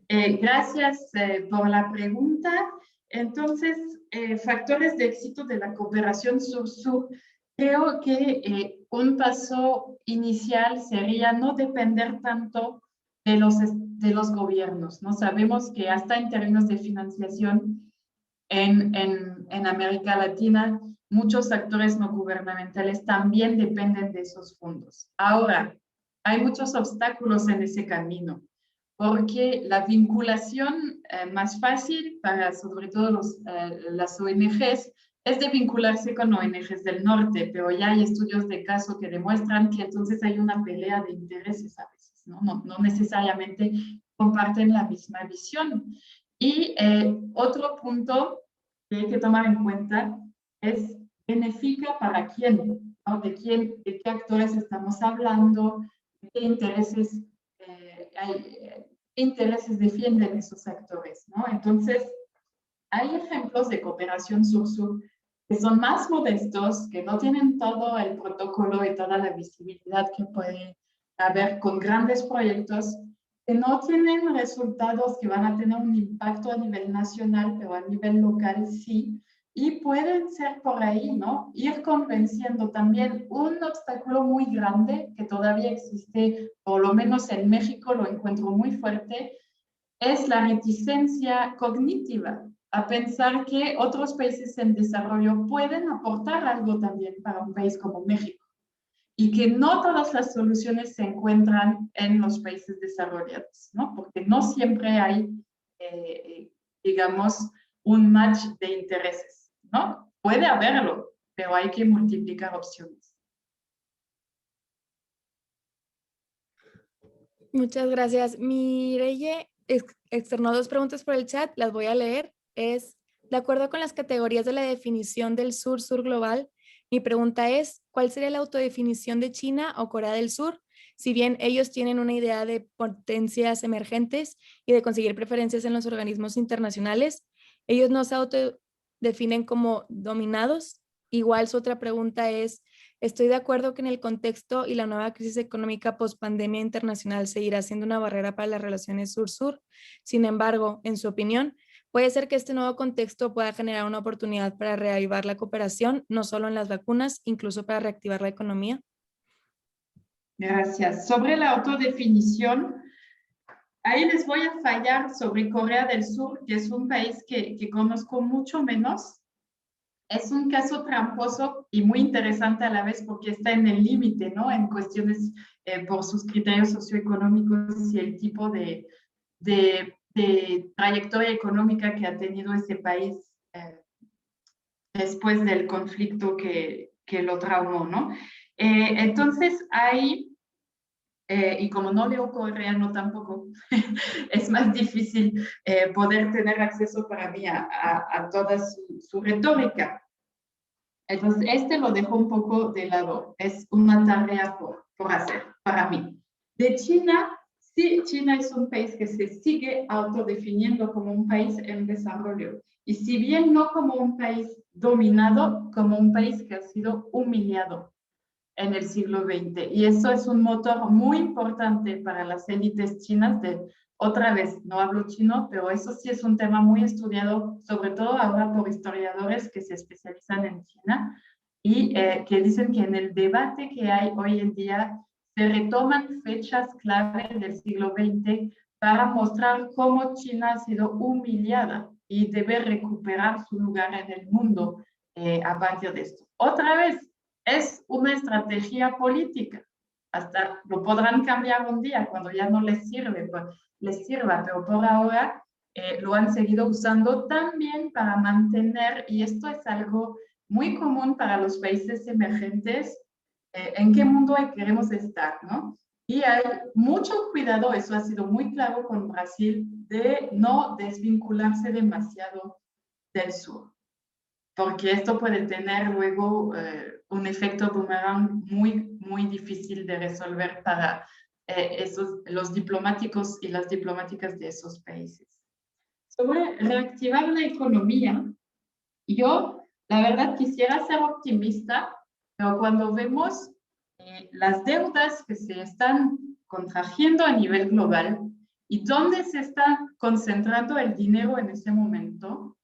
Gracias por la pregunta. Entonces, factores de éxito de la cooperación sur-sur. Creo que un paso inicial sería no depender tanto de los gobiernos, ¿no? Sabemos que hasta en términos de financiación en América Latina, muchos actores no gubernamentales también dependen de esos fondos. Ahora, hay muchos obstáculos en ese camino, porque la vinculación más fácil para sobre todo las ONGs es de vincularse con ONGs del norte, pero ya hay estudios de caso que demuestran que entonces hay una pelea de intereses a veces, ¿no? No necesariamente comparten la misma visión. Y otro punto que hay que tomar en cuenta es beneficia para quién, ¿no? De qué actores estamos hablando, de qué intereses intereses defienden esos actores, ¿no? Entonces, hay ejemplos de cooperación sur-sur que son más modestos, que no tienen todo el protocolo y toda la visibilidad que puede haber con grandes proyectos, que no tienen resultados que van a tener un impacto a nivel nacional, pero a nivel local sí, y pueden ser por ahí, ¿no? Ir convenciendo también un obstáculo muy grande que todavía existe, por lo menos en México lo encuentro muy fuerte, es la reticencia cognitiva a pensar que otros países en desarrollo pueden aportar algo también para un país como México y que no todas las soluciones se encuentran en los países desarrollados, ¿no? Porque no siempre hay, digamos, un match de intereses, ¿no? Puede haberlo, pero hay que multiplicar opciones. Muchas gracias. Mireille externó dos preguntas por el chat, las voy a leer. Es, de acuerdo con las categorías de la definición del sur-sur global, mi pregunta es, ¿cuál sería la autodefinición de China o Corea del Sur? Si bien ellos tienen una idea de potencias emergentes y de conseguir preferencias en los organismos internacionales, ellos no se autodefinen como dominados. Igual su otra pregunta es, Estoy de acuerdo que en el contexto y la nueva crisis económica post-pandemia internacional seguirá siendo una barrera para las relaciones sur-sur. Sin embargo, en su opinión, ¿puede ser que este nuevo contexto pueda generar una oportunidad para reavivar la cooperación, no solo en las vacunas, incluso para reactivar la economía? Gracias. Sobre la autodefinición, ahí les voy a fallar sobre Corea del Sur, que es un país que conozco mucho menos. Es un caso tramposo y muy interesante a la vez porque está en el límite, ¿no? En cuestiones por sus criterios socioeconómicos y el tipo de trayectoria económica que ha tenido ese país después del conflicto que lo traumó, ¿no? Entonces, ahí, y como no leo coreano tampoco, es más difícil poder tener acceso para mí a toda su retórica. Entonces, lo dejo un poco de lado. Es una tarea por hacer para mí. De China, sí, China es un país que se sigue autodefiniendo como un país en desarrollo. Y si bien no como un país dominado, como un país que ha sido humillado en el siglo XX. Y eso es un motor muy importante para las élites chinas otra vez, no hablo chino, pero eso sí es un tema muy estudiado, sobre todo ahora por historiadores que se especializan en China y que dicen que en el debate que hay hoy en día se retoman fechas clave del siglo XX para mostrar cómo China ha sido humillada y debe recuperar su lugar en el mundo a partir de esto. Otra vez, es una estrategia política. Hasta lo podrán cambiar un día cuando ya no les sirva, pero por ahora lo han seguido usando también para mantener, y esto es algo muy común para los países emergentes, en qué mundo queremos estar, ¿no? Y hay mucho cuidado, eso ha sido muy claro con Brasil, de no desvincularse demasiado del sur, porque esto puede tener luego un efecto boomerang muy difícil de resolver para los diplomáticos y las diplomáticas de esos países. Sobre reactivar la economía, yo la verdad quisiera ser optimista, pero cuando vemos las deudas que se están contrayendo a nivel global y dónde se está concentrando el dinero en ese momento,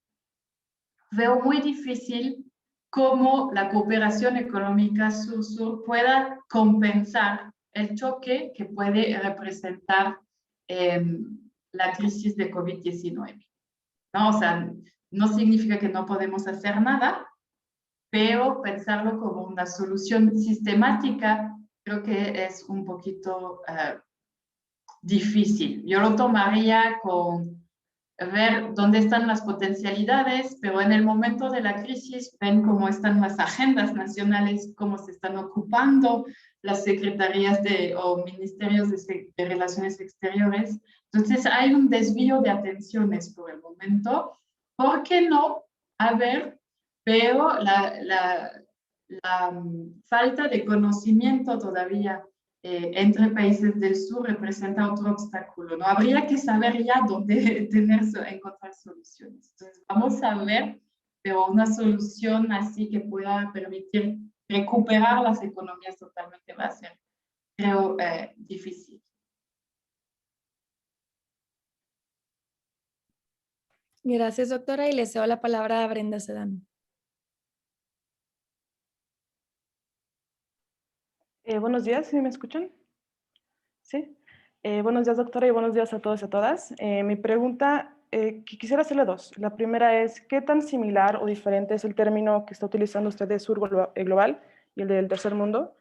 veo muy difícil cómo la cooperación económica sur-sur pueda compensar el choque que puede representar la crisis de COVID-19. ¿No? O sea, no significa que no podemos hacer nada, pero pensarlo como una solución sistemática creo que es un poquito difícil. Yo lo tomaría con ver dónde están las potencialidades, pero en el momento de la crisis ven cómo están las agendas nacionales, cómo se están ocupando las secretarías o ministerios de Relaciones Exteriores. Entonces hay un desvío de atenciones por el momento. ¿Por qué no? A ver, pero la falta de conocimiento todavía entre países del sur representa otro obstáculo, ¿no? Habría que saber ya dónde encontrar soluciones. Entonces, vamos a ver, pero una solución así que pueda permitir recuperar las economías totalmente va a ser, creo, difícil. Gracias, doctora, y le cedo la palabra a Brenda Sedano. Buenos días, ¿sí me escuchan? Sí. Buenos días, doctora, y buenos días a todos y a todas. Mi pregunta, quisiera hacerle dos. La primera es, ¿qué tan similar o diferente es el término que está utilizando usted de sur global y el del tercer mundo?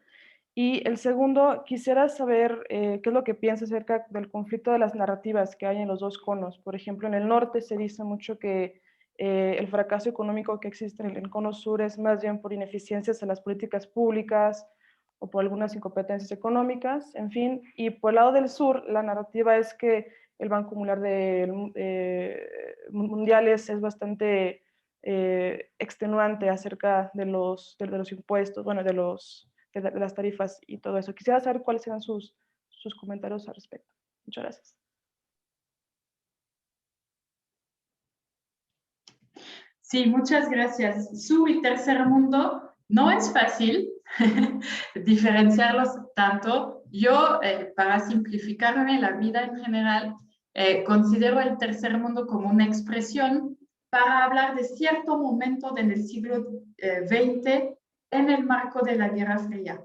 Y el segundo, quisiera saber qué es lo que piensa acerca del conflicto de las narrativas que hay en los dos conos. Por ejemplo, en el norte se dice mucho que el fracaso económico que existe en el cono sur es más bien por ineficiencias en las políticas públicas o por algunas incompetencias económicas, en fin. Y por el lado del sur, la narrativa es que el Banco Mundial Mundiales es bastante extenuante acerca de los impuestos, bueno, de las tarifas y todo eso. Quisiera saber cuáles eran sus comentarios al respecto. Muchas gracias. Sí, muchas gracias. Sur y tercer mundo no es fácil diferenciarlos tanto. Yo, para simplificarme la vida en general, considero el tercer mundo como una expresión para hablar de cierto momento del siglo XX en el marco de la Guerra Fría.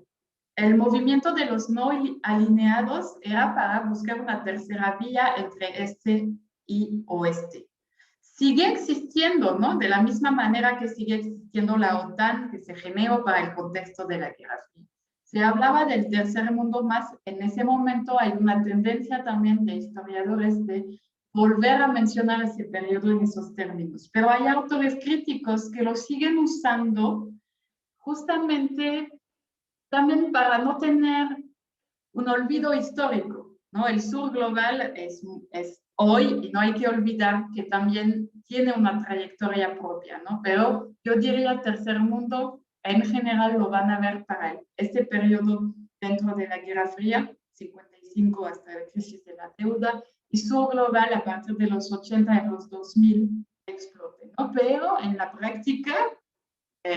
El movimiento de los no alineados era para buscar una tercera vía entre este y oeste. Sigue existiendo, ¿no? De la misma manera que sigue existiendo la OTAN, que se generó para el contexto de la Guerra Fría. Se hablaba del tercer mundo más, en ese momento hay una tendencia también de historiadores de volver a mencionar ese periodo en esos términos, pero hay autores críticos que lo siguen usando justamente también para no tener un olvido histórico, ¿no? El sur global es hoy y no hay que olvidar que también tiene una trayectoria propia, ¿no? Pero yo diría tercer mundo, en general lo van a ver para este periodo dentro de la Guerra Fría, 55 hasta la crisis de la deuda, y sur global a partir de los 80 y los 2000 explote, ¿no? Pero en la práctica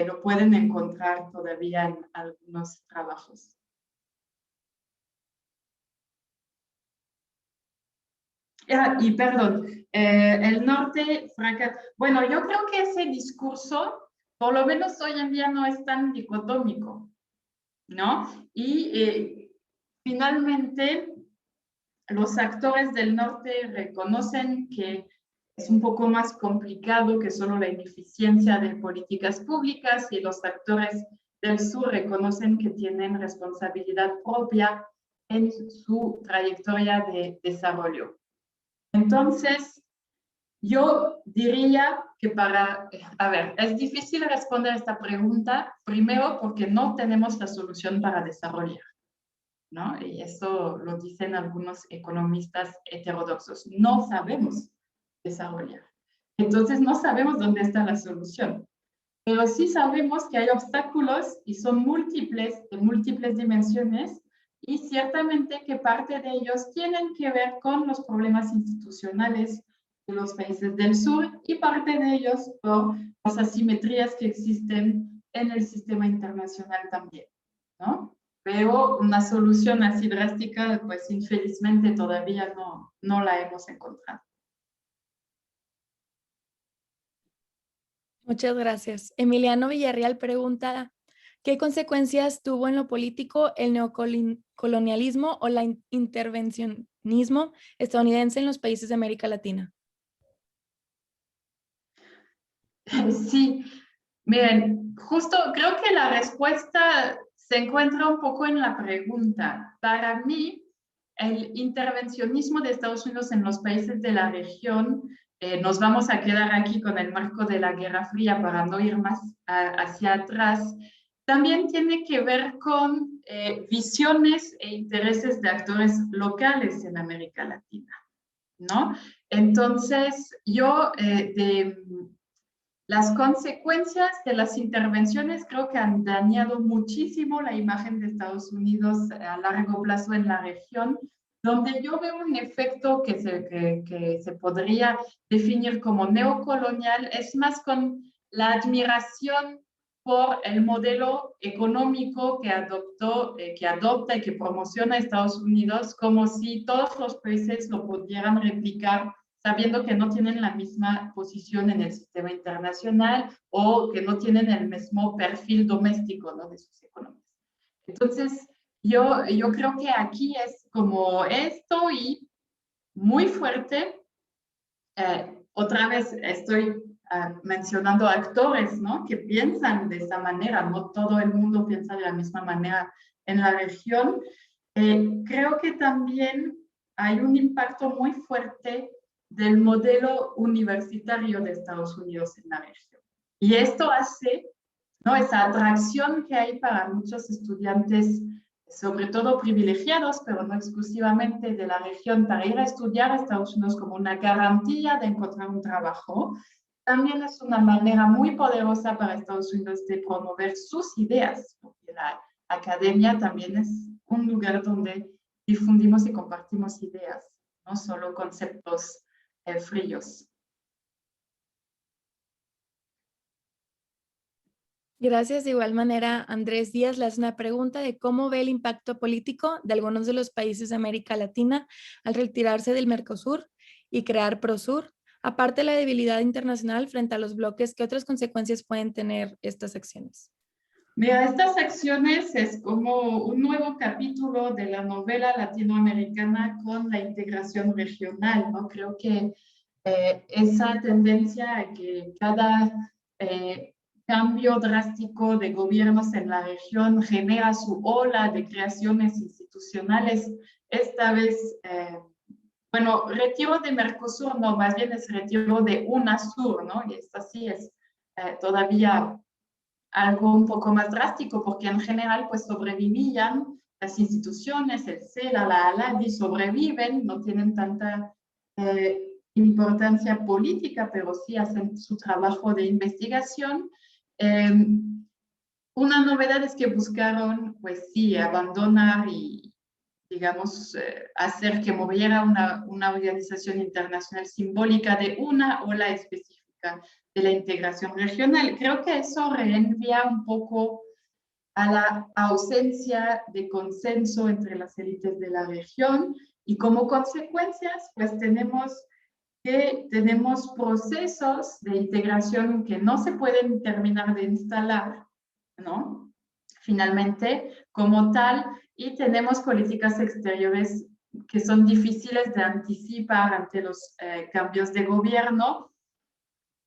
lo pueden encontrar todavía en algunos trabajos. Y perdón, el norte fracasa. Bueno, yo creo que ese discurso, por lo menos hoy en día, no es tan dicotómico, ¿no? Y finalmente, los actores del norte reconocen que es un poco más complicado que solo la ineficiencia de políticas públicas, y los actores del sur reconocen que tienen responsabilidad propia en su trayectoria de desarrollo. Entonces, yo diría que es difícil responder a esta pregunta, primero porque no tenemos la solución para desarrollar, ¿no? Y eso lo dicen algunos economistas heterodoxos. No sabemos desarrollar. Entonces, no sabemos dónde está la solución. Pero sí sabemos que hay obstáculos y son múltiples, de múltiples dimensiones, y ciertamente que parte de ellos tienen que ver con los problemas institucionales de los países del sur y parte de ellos por las asimetrías que existen en el sistema internacional también, ¿no? Pero una solución así drástica, pues infelizmente todavía no la hemos encontrado. Muchas gracias. Emiliano Villarreal pregunta, ¿qué consecuencias tuvo en lo político el neocolonialismo o el intervencionismo estadounidense en los países de América Latina? Sí, miren, justo creo que la respuesta se encuentra un poco en la pregunta. Para mí, el intervencionismo de Estados Unidos en los países de la región, nos vamos a quedar aquí con el marco de la Guerra Fría para no ir más hacia atrás, también tiene que ver con visiones e intereses de actores locales en América Latina, ¿no? Entonces, yo las consecuencias de las intervenciones creo que han dañado muchísimo la imagen de Estados Unidos a largo plazo en la región, donde yo veo un efecto que se podría definir como neocolonial, es más con la admiración por el modelo económico que adopta y que promociona Estados Unidos, como si todos los países lo pudieran replicar, sabiendo que no tienen la misma posición en el sistema internacional o que no tienen el mismo perfil doméstico, ¿no?, de sus economías. Entonces, yo creo que aquí es como esto y muy fuerte. Otra vez estoy mencionando actores, ¿no?, que piensan de esa manera. No todo el mundo piensa de la misma manera en la región. Creo que también hay un impacto muy fuerte del modelo universitario de Estados Unidos en la región. Y esto hace, ¿no?, esa atracción que hay para muchos estudiantes, sobre todo privilegiados, pero no exclusivamente de la región, para ir a estudiar a Estados Unidos como una garantía de encontrar un trabajo, también es una manera muy poderosa para Estados Unidos de promover sus ideas, porque la academia también es un lugar donde difundimos y compartimos ideas, no solo conceptos fríos. Gracias. De igual manera, Andrés Díaz le hace una pregunta de cómo ve el impacto político de algunos de los países de América Latina al retirarse del Mercosur y crear Prosur, aparte de la debilidad internacional frente a los bloques, ¿qué otras consecuencias pueden tener estas acciones? Mira, estas acciones es como un nuevo capítulo de la novela latinoamericana con la integración regional, ¿no? Creo que esa tendencia a que cada cambio drástico de gobiernos en la región genera su ola de creaciones institucionales, esta vez, bueno, retiro de Mercosur, no, más bien es retiro de UNASUR, ¿no? Y esta sí es todavía algo un poco más drástico, porque en general pues sobrevivían las instituciones, el CELA, la ALADI sobreviven, no tienen tanta importancia política, pero sí hacen su trabajo de investigación. Una novedad es que buscaron, pues sí, abandonar y, digamos, hacer que moviera una organización internacional simbólica de una ola específica de la integración regional. Creo que eso reenvía un poco a la ausencia de consenso entre las élites de la región y como consecuencias, pues tenemos procesos de integración que no se pueden terminar de instalar, ¿no? Finalmente, como tal, y tenemos políticas exteriores que son difíciles de anticipar ante los cambios de gobierno,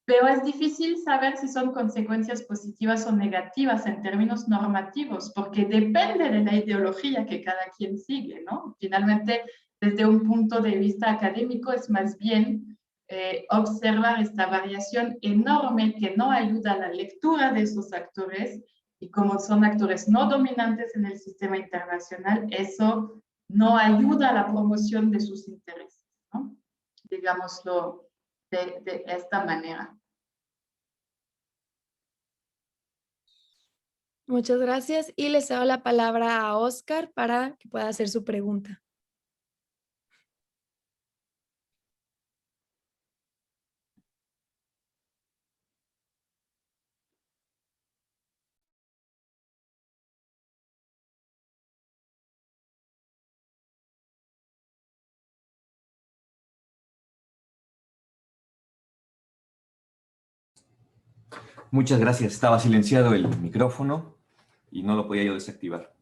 pero es difícil saber si son consecuencias positivas o negativas en términos normativos, porque depende de la ideología que cada quien sigue, ¿no? Finalmente, desde un punto de vista académico, es más bien observar esta variación enorme que no ayuda a la lectura de esos actores, y como son actores no dominantes en el sistema internacional, eso no ayuda a la promoción de sus intereses, ¿no? Digámoslo de esta manera. Muchas gracias y les cedo la palabra a Oscar para que pueda hacer su pregunta. Muchas gracias. Estaba silenciado el micrófono y no lo podía yo desactivar.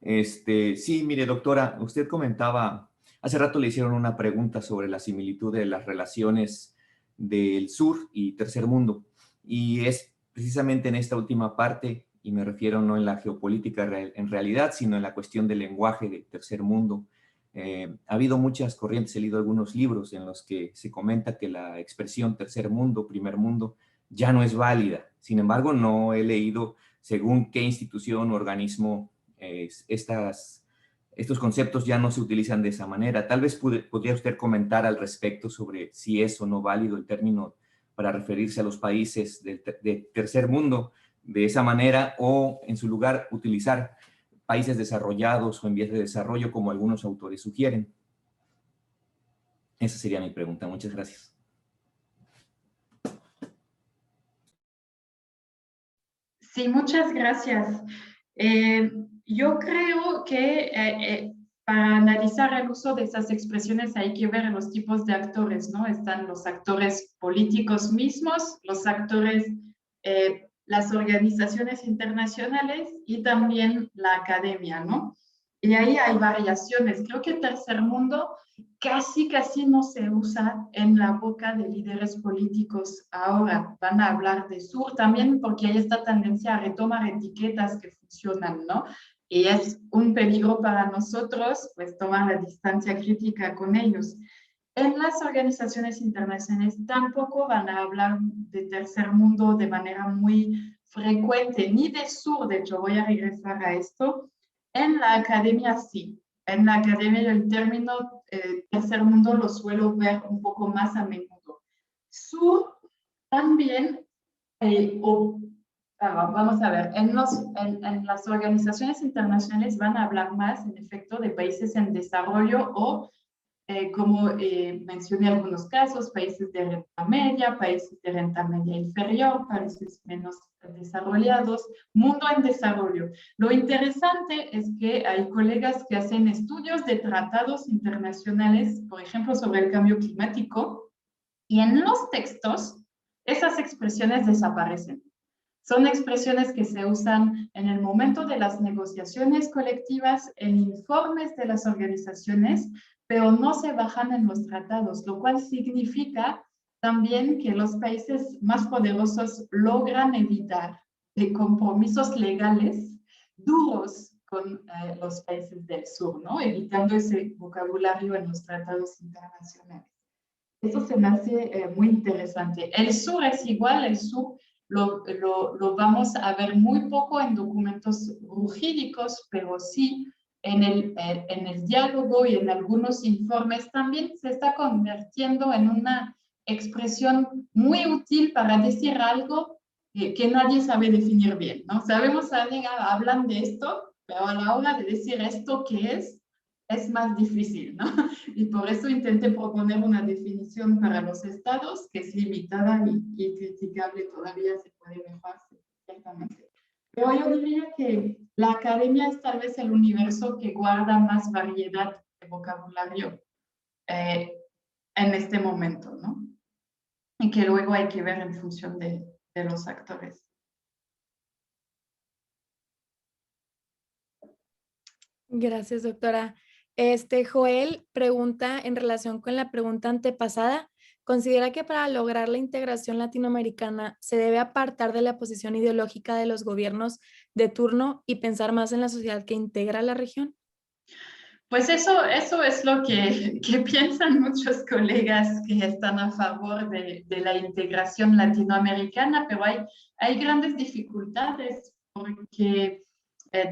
Sí, mire, doctora, usted comentaba, hace rato le hicieron una pregunta sobre la similitud de las relaciones del sur y tercer mundo. Y es precisamente en esta última parte, y me refiero no en la geopolítica en realidad, sino en la cuestión del lenguaje de tercer mundo. Ha habido muchas corrientes, he leído algunos libros en los que se comenta que la expresión tercer mundo, primer mundo, ya no es válida. Sin embargo, no he leído según qué institución o organismo estos conceptos ya no se utilizan de esa manera. Tal vez podría usted comentar al respecto sobre si es o no válido el término para referirse a los países de tercer mundo de esa manera, o en su lugar utilizar países desarrollados o en vías de desarrollo como algunos autores sugieren. Esa sería mi pregunta. Muchas gracias. Sí, muchas gracias. Yo creo que para analizar el uso de esas expresiones hay que ver los tipos de actores, ¿no? Están los actores políticos mismos, los actores, las organizaciones internacionales y también la academia, ¿no? Y ahí hay variaciones. Creo que tercer mundo casi no se usa en la boca de líderes políticos ahora. Van a hablar de sur también porque hay esta tendencia a retomar etiquetas que funcionan, ¿no? Y es un peligro para nosotros, pues, tomar la distancia crítica con ellos. En las organizaciones internacionales tampoco van a hablar de tercer mundo de manera muy frecuente, ni de sur. De hecho, voy a regresar a esto. En la academia sí. En la academia el término tercer mundo lo suelo ver un poco más a menudo. Sur también, vamos a ver, en las organizaciones internacionales van a hablar más, en efecto, de países en desarrollo o como mencioné algunos casos, países de renta media, países de renta media inferior, países menos desarrollados, mundo en desarrollo. Lo interesante es que hay colegas que hacen estudios de tratados internacionales, por ejemplo, sobre el cambio climático, y en los textos esas expresiones desaparecen. Son expresiones que se usan en el momento de las negociaciones colectivas, en informes de las organizaciones, pero no se bajan en los tratados, lo cual significa también que los países más poderosos logran evitar compromisos legales duros con los países del sur, ¿no? Evitando ese vocabulario en los tratados internacionales. Eso se me hace muy interesante. El sur es igual, el sur lo vamos a ver muy poco en documentos jurídicos, pero sí en el diálogo y en algunos informes también se está convirtiendo en una expresión muy útil para decir algo que nadie sabe definir bien, ¿no? Sabemos, hablan de esto, pero a la hora de decir esto qué es más difícil, ¿no? Y por eso intenté proponer una definición para los estados que es limitada y criticable, todavía se puede mejorar, ciertamente. Pero yo diría que la academia es tal vez el universo que guarda más variedad de vocabulario en este momento, ¿no? Y que luego hay que ver en función de los actores. Gracias, doctora. Joel pregunta en relación con la pregunta antepasada, ¿considera que para lograr la integración latinoamericana se debe apartar de la posición ideológica de los gobiernos de turno y pensar más en la sociedad que integra la región? Pues eso es lo que piensan muchos colegas que están a favor de la integración latinoamericana, pero hay grandes dificultades porque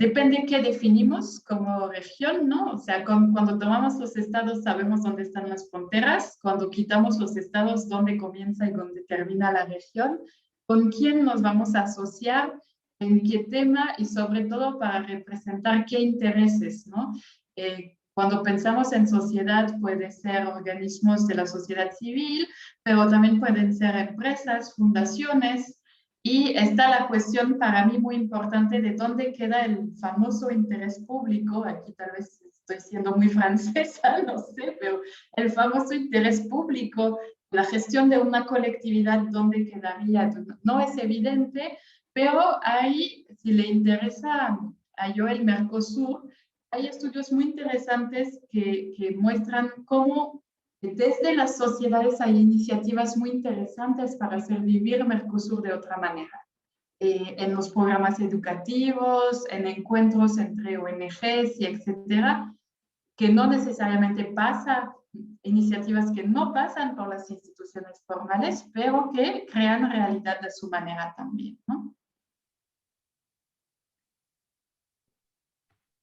depende qué definimos como región, ¿no? O sea, cuando tomamos los estados sabemos dónde están las fronteras, cuando quitamos los estados, dónde comienza y dónde termina la región, con quién nos vamos a asociar, en qué tema y sobre todo para representar qué intereses, ¿no? Cuando pensamos en sociedad puede ser organismos de la sociedad civil, pero también pueden ser empresas, fundaciones, y está la cuestión para mí muy importante de dónde queda el famoso interés público. Aquí tal vez estoy siendo muy francesa, no sé, pero el famoso interés público, la gestión de una colectividad, ¿dónde quedaría? No es evidente, pero ahí, si le interesa a Joel Mercosur, hay estudios muy interesantes que muestran cómo desde las sociedades hay iniciativas muy interesantes para hacer vivir Mercosur de otra manera. En los programas educativos, en encuentros entre ONGs y etcétera, que no necesariamente pasa, iniciativas que no pasan por las instituciones formales, pero que crean realidad de su manera también, ¿no?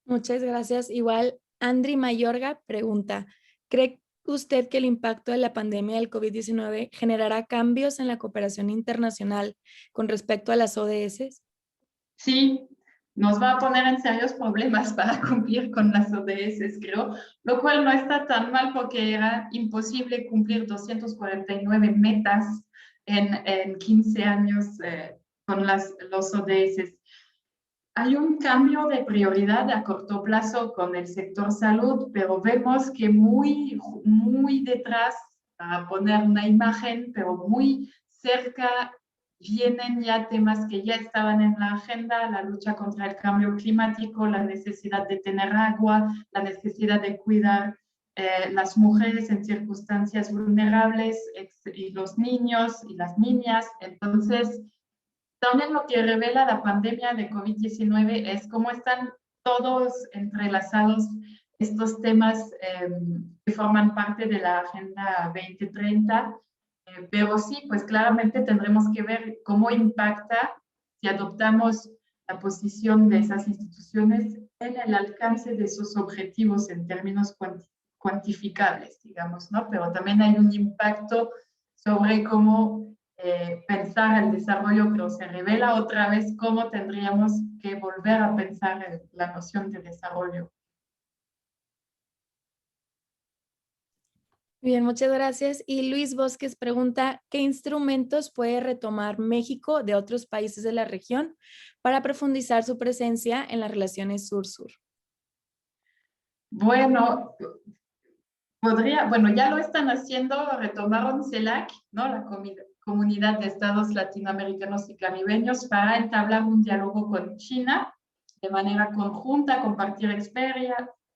Muchas gracias. Igual, Andri Mayorga pregunta, ¿cree usted que el impacto de la pandemia del COVID-19 generará cambios en la cooperación internacional con respecto a las ODS? Sí, nos va a poner en serios problemas para cumplir con las ODS, creo, lo cual no está tan mal porque era imposible cumplir 249 metas en 15 años con los ODS. Hay un cambio de prioridad a corto plazo con el sector salud, pero vemos que muy detrás, para poner una imagen, pero muy cerca, vienen ya temas que ya estaban en la agenda, la lucha contra el cambio climático, la necesidad de tener agua, la necesidad de cuidar las mujeres en circunstancias vulnerables y los niños y las niñas. Entonces, también lo que revela la pandemia de COVID-19 es cómo están todos entrelazados estos temas que forman parte de la Agenda 2030, pero sí, pues claramente tendremos que ver cómo impacta si adoptamos la posición de esas instituciones en el alcance de sus objetivos en términos cuantificables, digamos, ¿no? Pero también hay un impacto sobre cómo pensar el desarrollo, pero se revela otra vez cómo tendríamos que volver a pensar la noción de desarrollo. Bien, muchas gracias. Y Luis Bosques pregunta, ¿qué instrumentos puede retomar México de otros países de la región para profundizar su presencia en las relaciones sur-sur? Bueno, ya lo están haciendo, retomaron CELAC, ¿no? La Comunidad de Estados Latinoamericanos y Caribeños, para entablar un diálogo con China de manera conjunta, compartir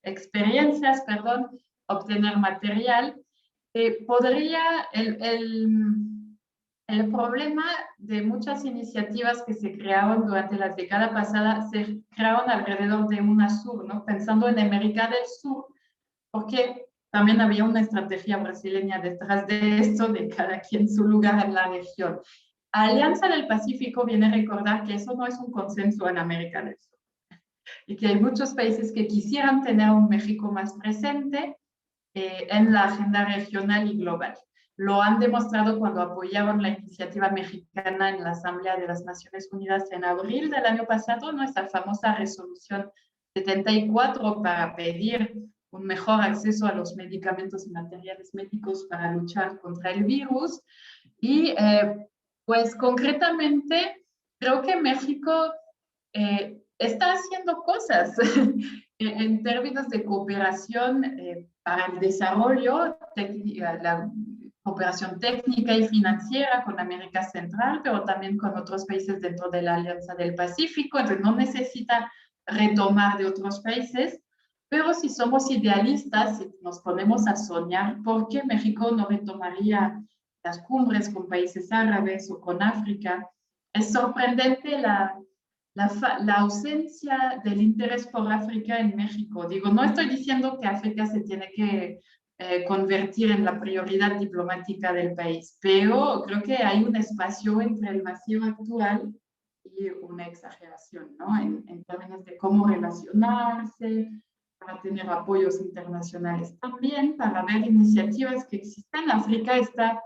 experiencias, obtener material. El problema de muchas iniciativas que se crearon durante la década pasada se crearon alrededor de UNASUR, ¿no? Pensando en América del Sur, porque también había una estrategia brasileña detrás de esto, de cada quien su lugar en la región. Alianza del Pacífico viene a recordar que eso no es un consenso en América del Sur y que hay muchos países que quisieran tener un México más presente en la agenda regional y global. Lo han demostrado cuando apoyaron la iniciativa mexicana en la Asamblea de las Naciones Unidas en abril del año pasado, nuestra famosa resolución 74 para pedir un mejor acceso a los medicamentos y materiales médicos para luchar contra el virus. Y pues concretamente creo que México está haciendo cosas en términos de cooperación para el desarrollo, la cooperación técnica y financiera con América Central, pero también con otros países dentro de la Alianza del Pacífico. Entonces no necesita retomar de otros países, pero si somos idealistas, si nos ponemos a soñar, ¿por qué México no retomaría las cumbres con países árabes o con África? Es sorprendente la ausencia del interés por África en México. Digo, no estoy diciendo que África se tiene que convertir en la prioridad diplomática del país, pero creo que hay un espacio entre el vacío actual y una exageración, ¿no? En términos de cómo relacionarse, para tener apoyos internacionales también, para ver iniciativas que existen. África está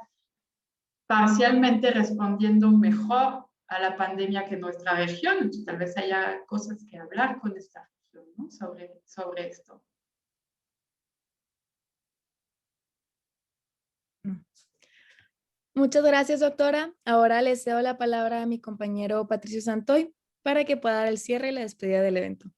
parcialmente respondiendo mejor a la pandemia que nuestra región. Entonces, tal vez haya cosas que hablar con esta región, ¿no? sobre esto. Muchas gracias, doctora. Ahora le cedo la palabra a mi compañero Patricio Santoy para que pueda dar el cierre y la despedida del evento.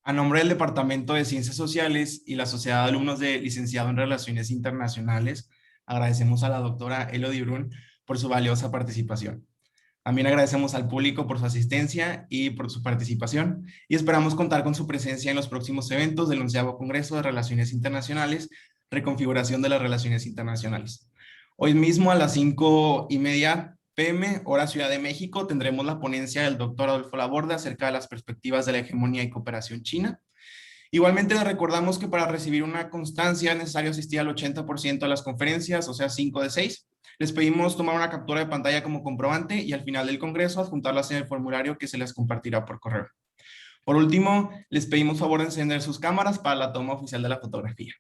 A nombre del Departamento de Ciencias Sociales y la Sociedad de Alumnos de Licenciado en Relaciones Internacionales, agradecemos a la doctora Elodie Brun por su valiosa participación. También agradecemos al público por su asistencia y por su participación y esperamos contar con su presencia en los próximos eventos del 11º Congreso de Relaciones Internacionales, Reconfiguración de las Relaciones Internacionales. Hoy mismo a las 5:30 p.m., hora Ciudad de México, tendremos la ponencia del doctor Adolfo Laborde acerca de las perspectivas de la hegemonía y cooperación china. Igualmente les recordamos que para recibir una constancia es necesario asistir al 80% de las conferencias, o sea 5 de 6. Les pedimos tomar una captura de pantalla como comprobante y al final del congreso adjuntarlas en el formulario que se les compartirá por correo. Por último, les pedimos favor de encender sus cámaras para la toma oficial de la fotografía.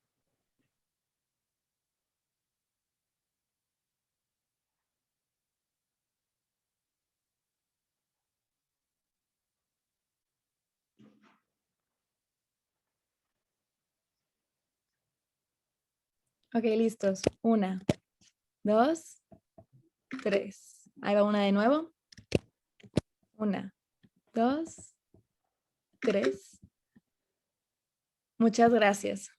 Ok, listos. 1, 2, 3. Ahí va una de nuevo. 1, 2, 3. Muchas gracias.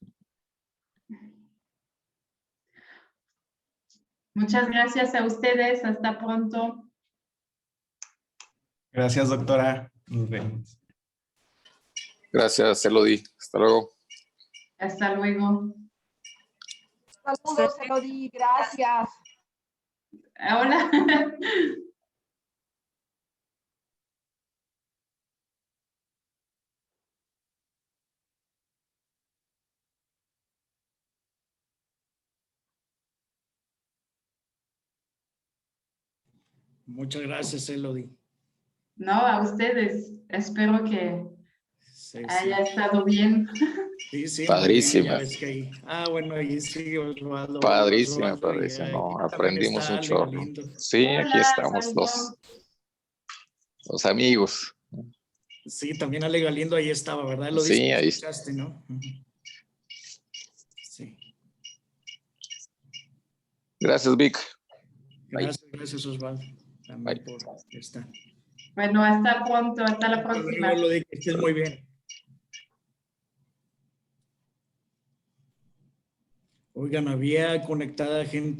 Muchas gracias a ustedes. Hasta pronto. Gracias, doctora. Nos vemos. Gracias, Elodie. Hasta luego. Hasta luego. Saludos, Elodie. Gracias. Hola. Muchas gracias, Elodie. No, a ustedes. Espero que haya estado bien. Sí, sí. Padrísima. Bueno, ahí sí, Osvaldo. Padrísima, padrísima. No, aprendimos mucho. Sí, aquí estamos los amigos. Sí, también Ale Galindo ahí estaba, ¿verdad? Elodie, sí, ahí escuchaste, ¿no? Gracias, Vic. Gracias Osvaldo. También por esta. Bueno, hasta pronto, hasta la próxima. Que estés muy bien. Oigan, había conectada gente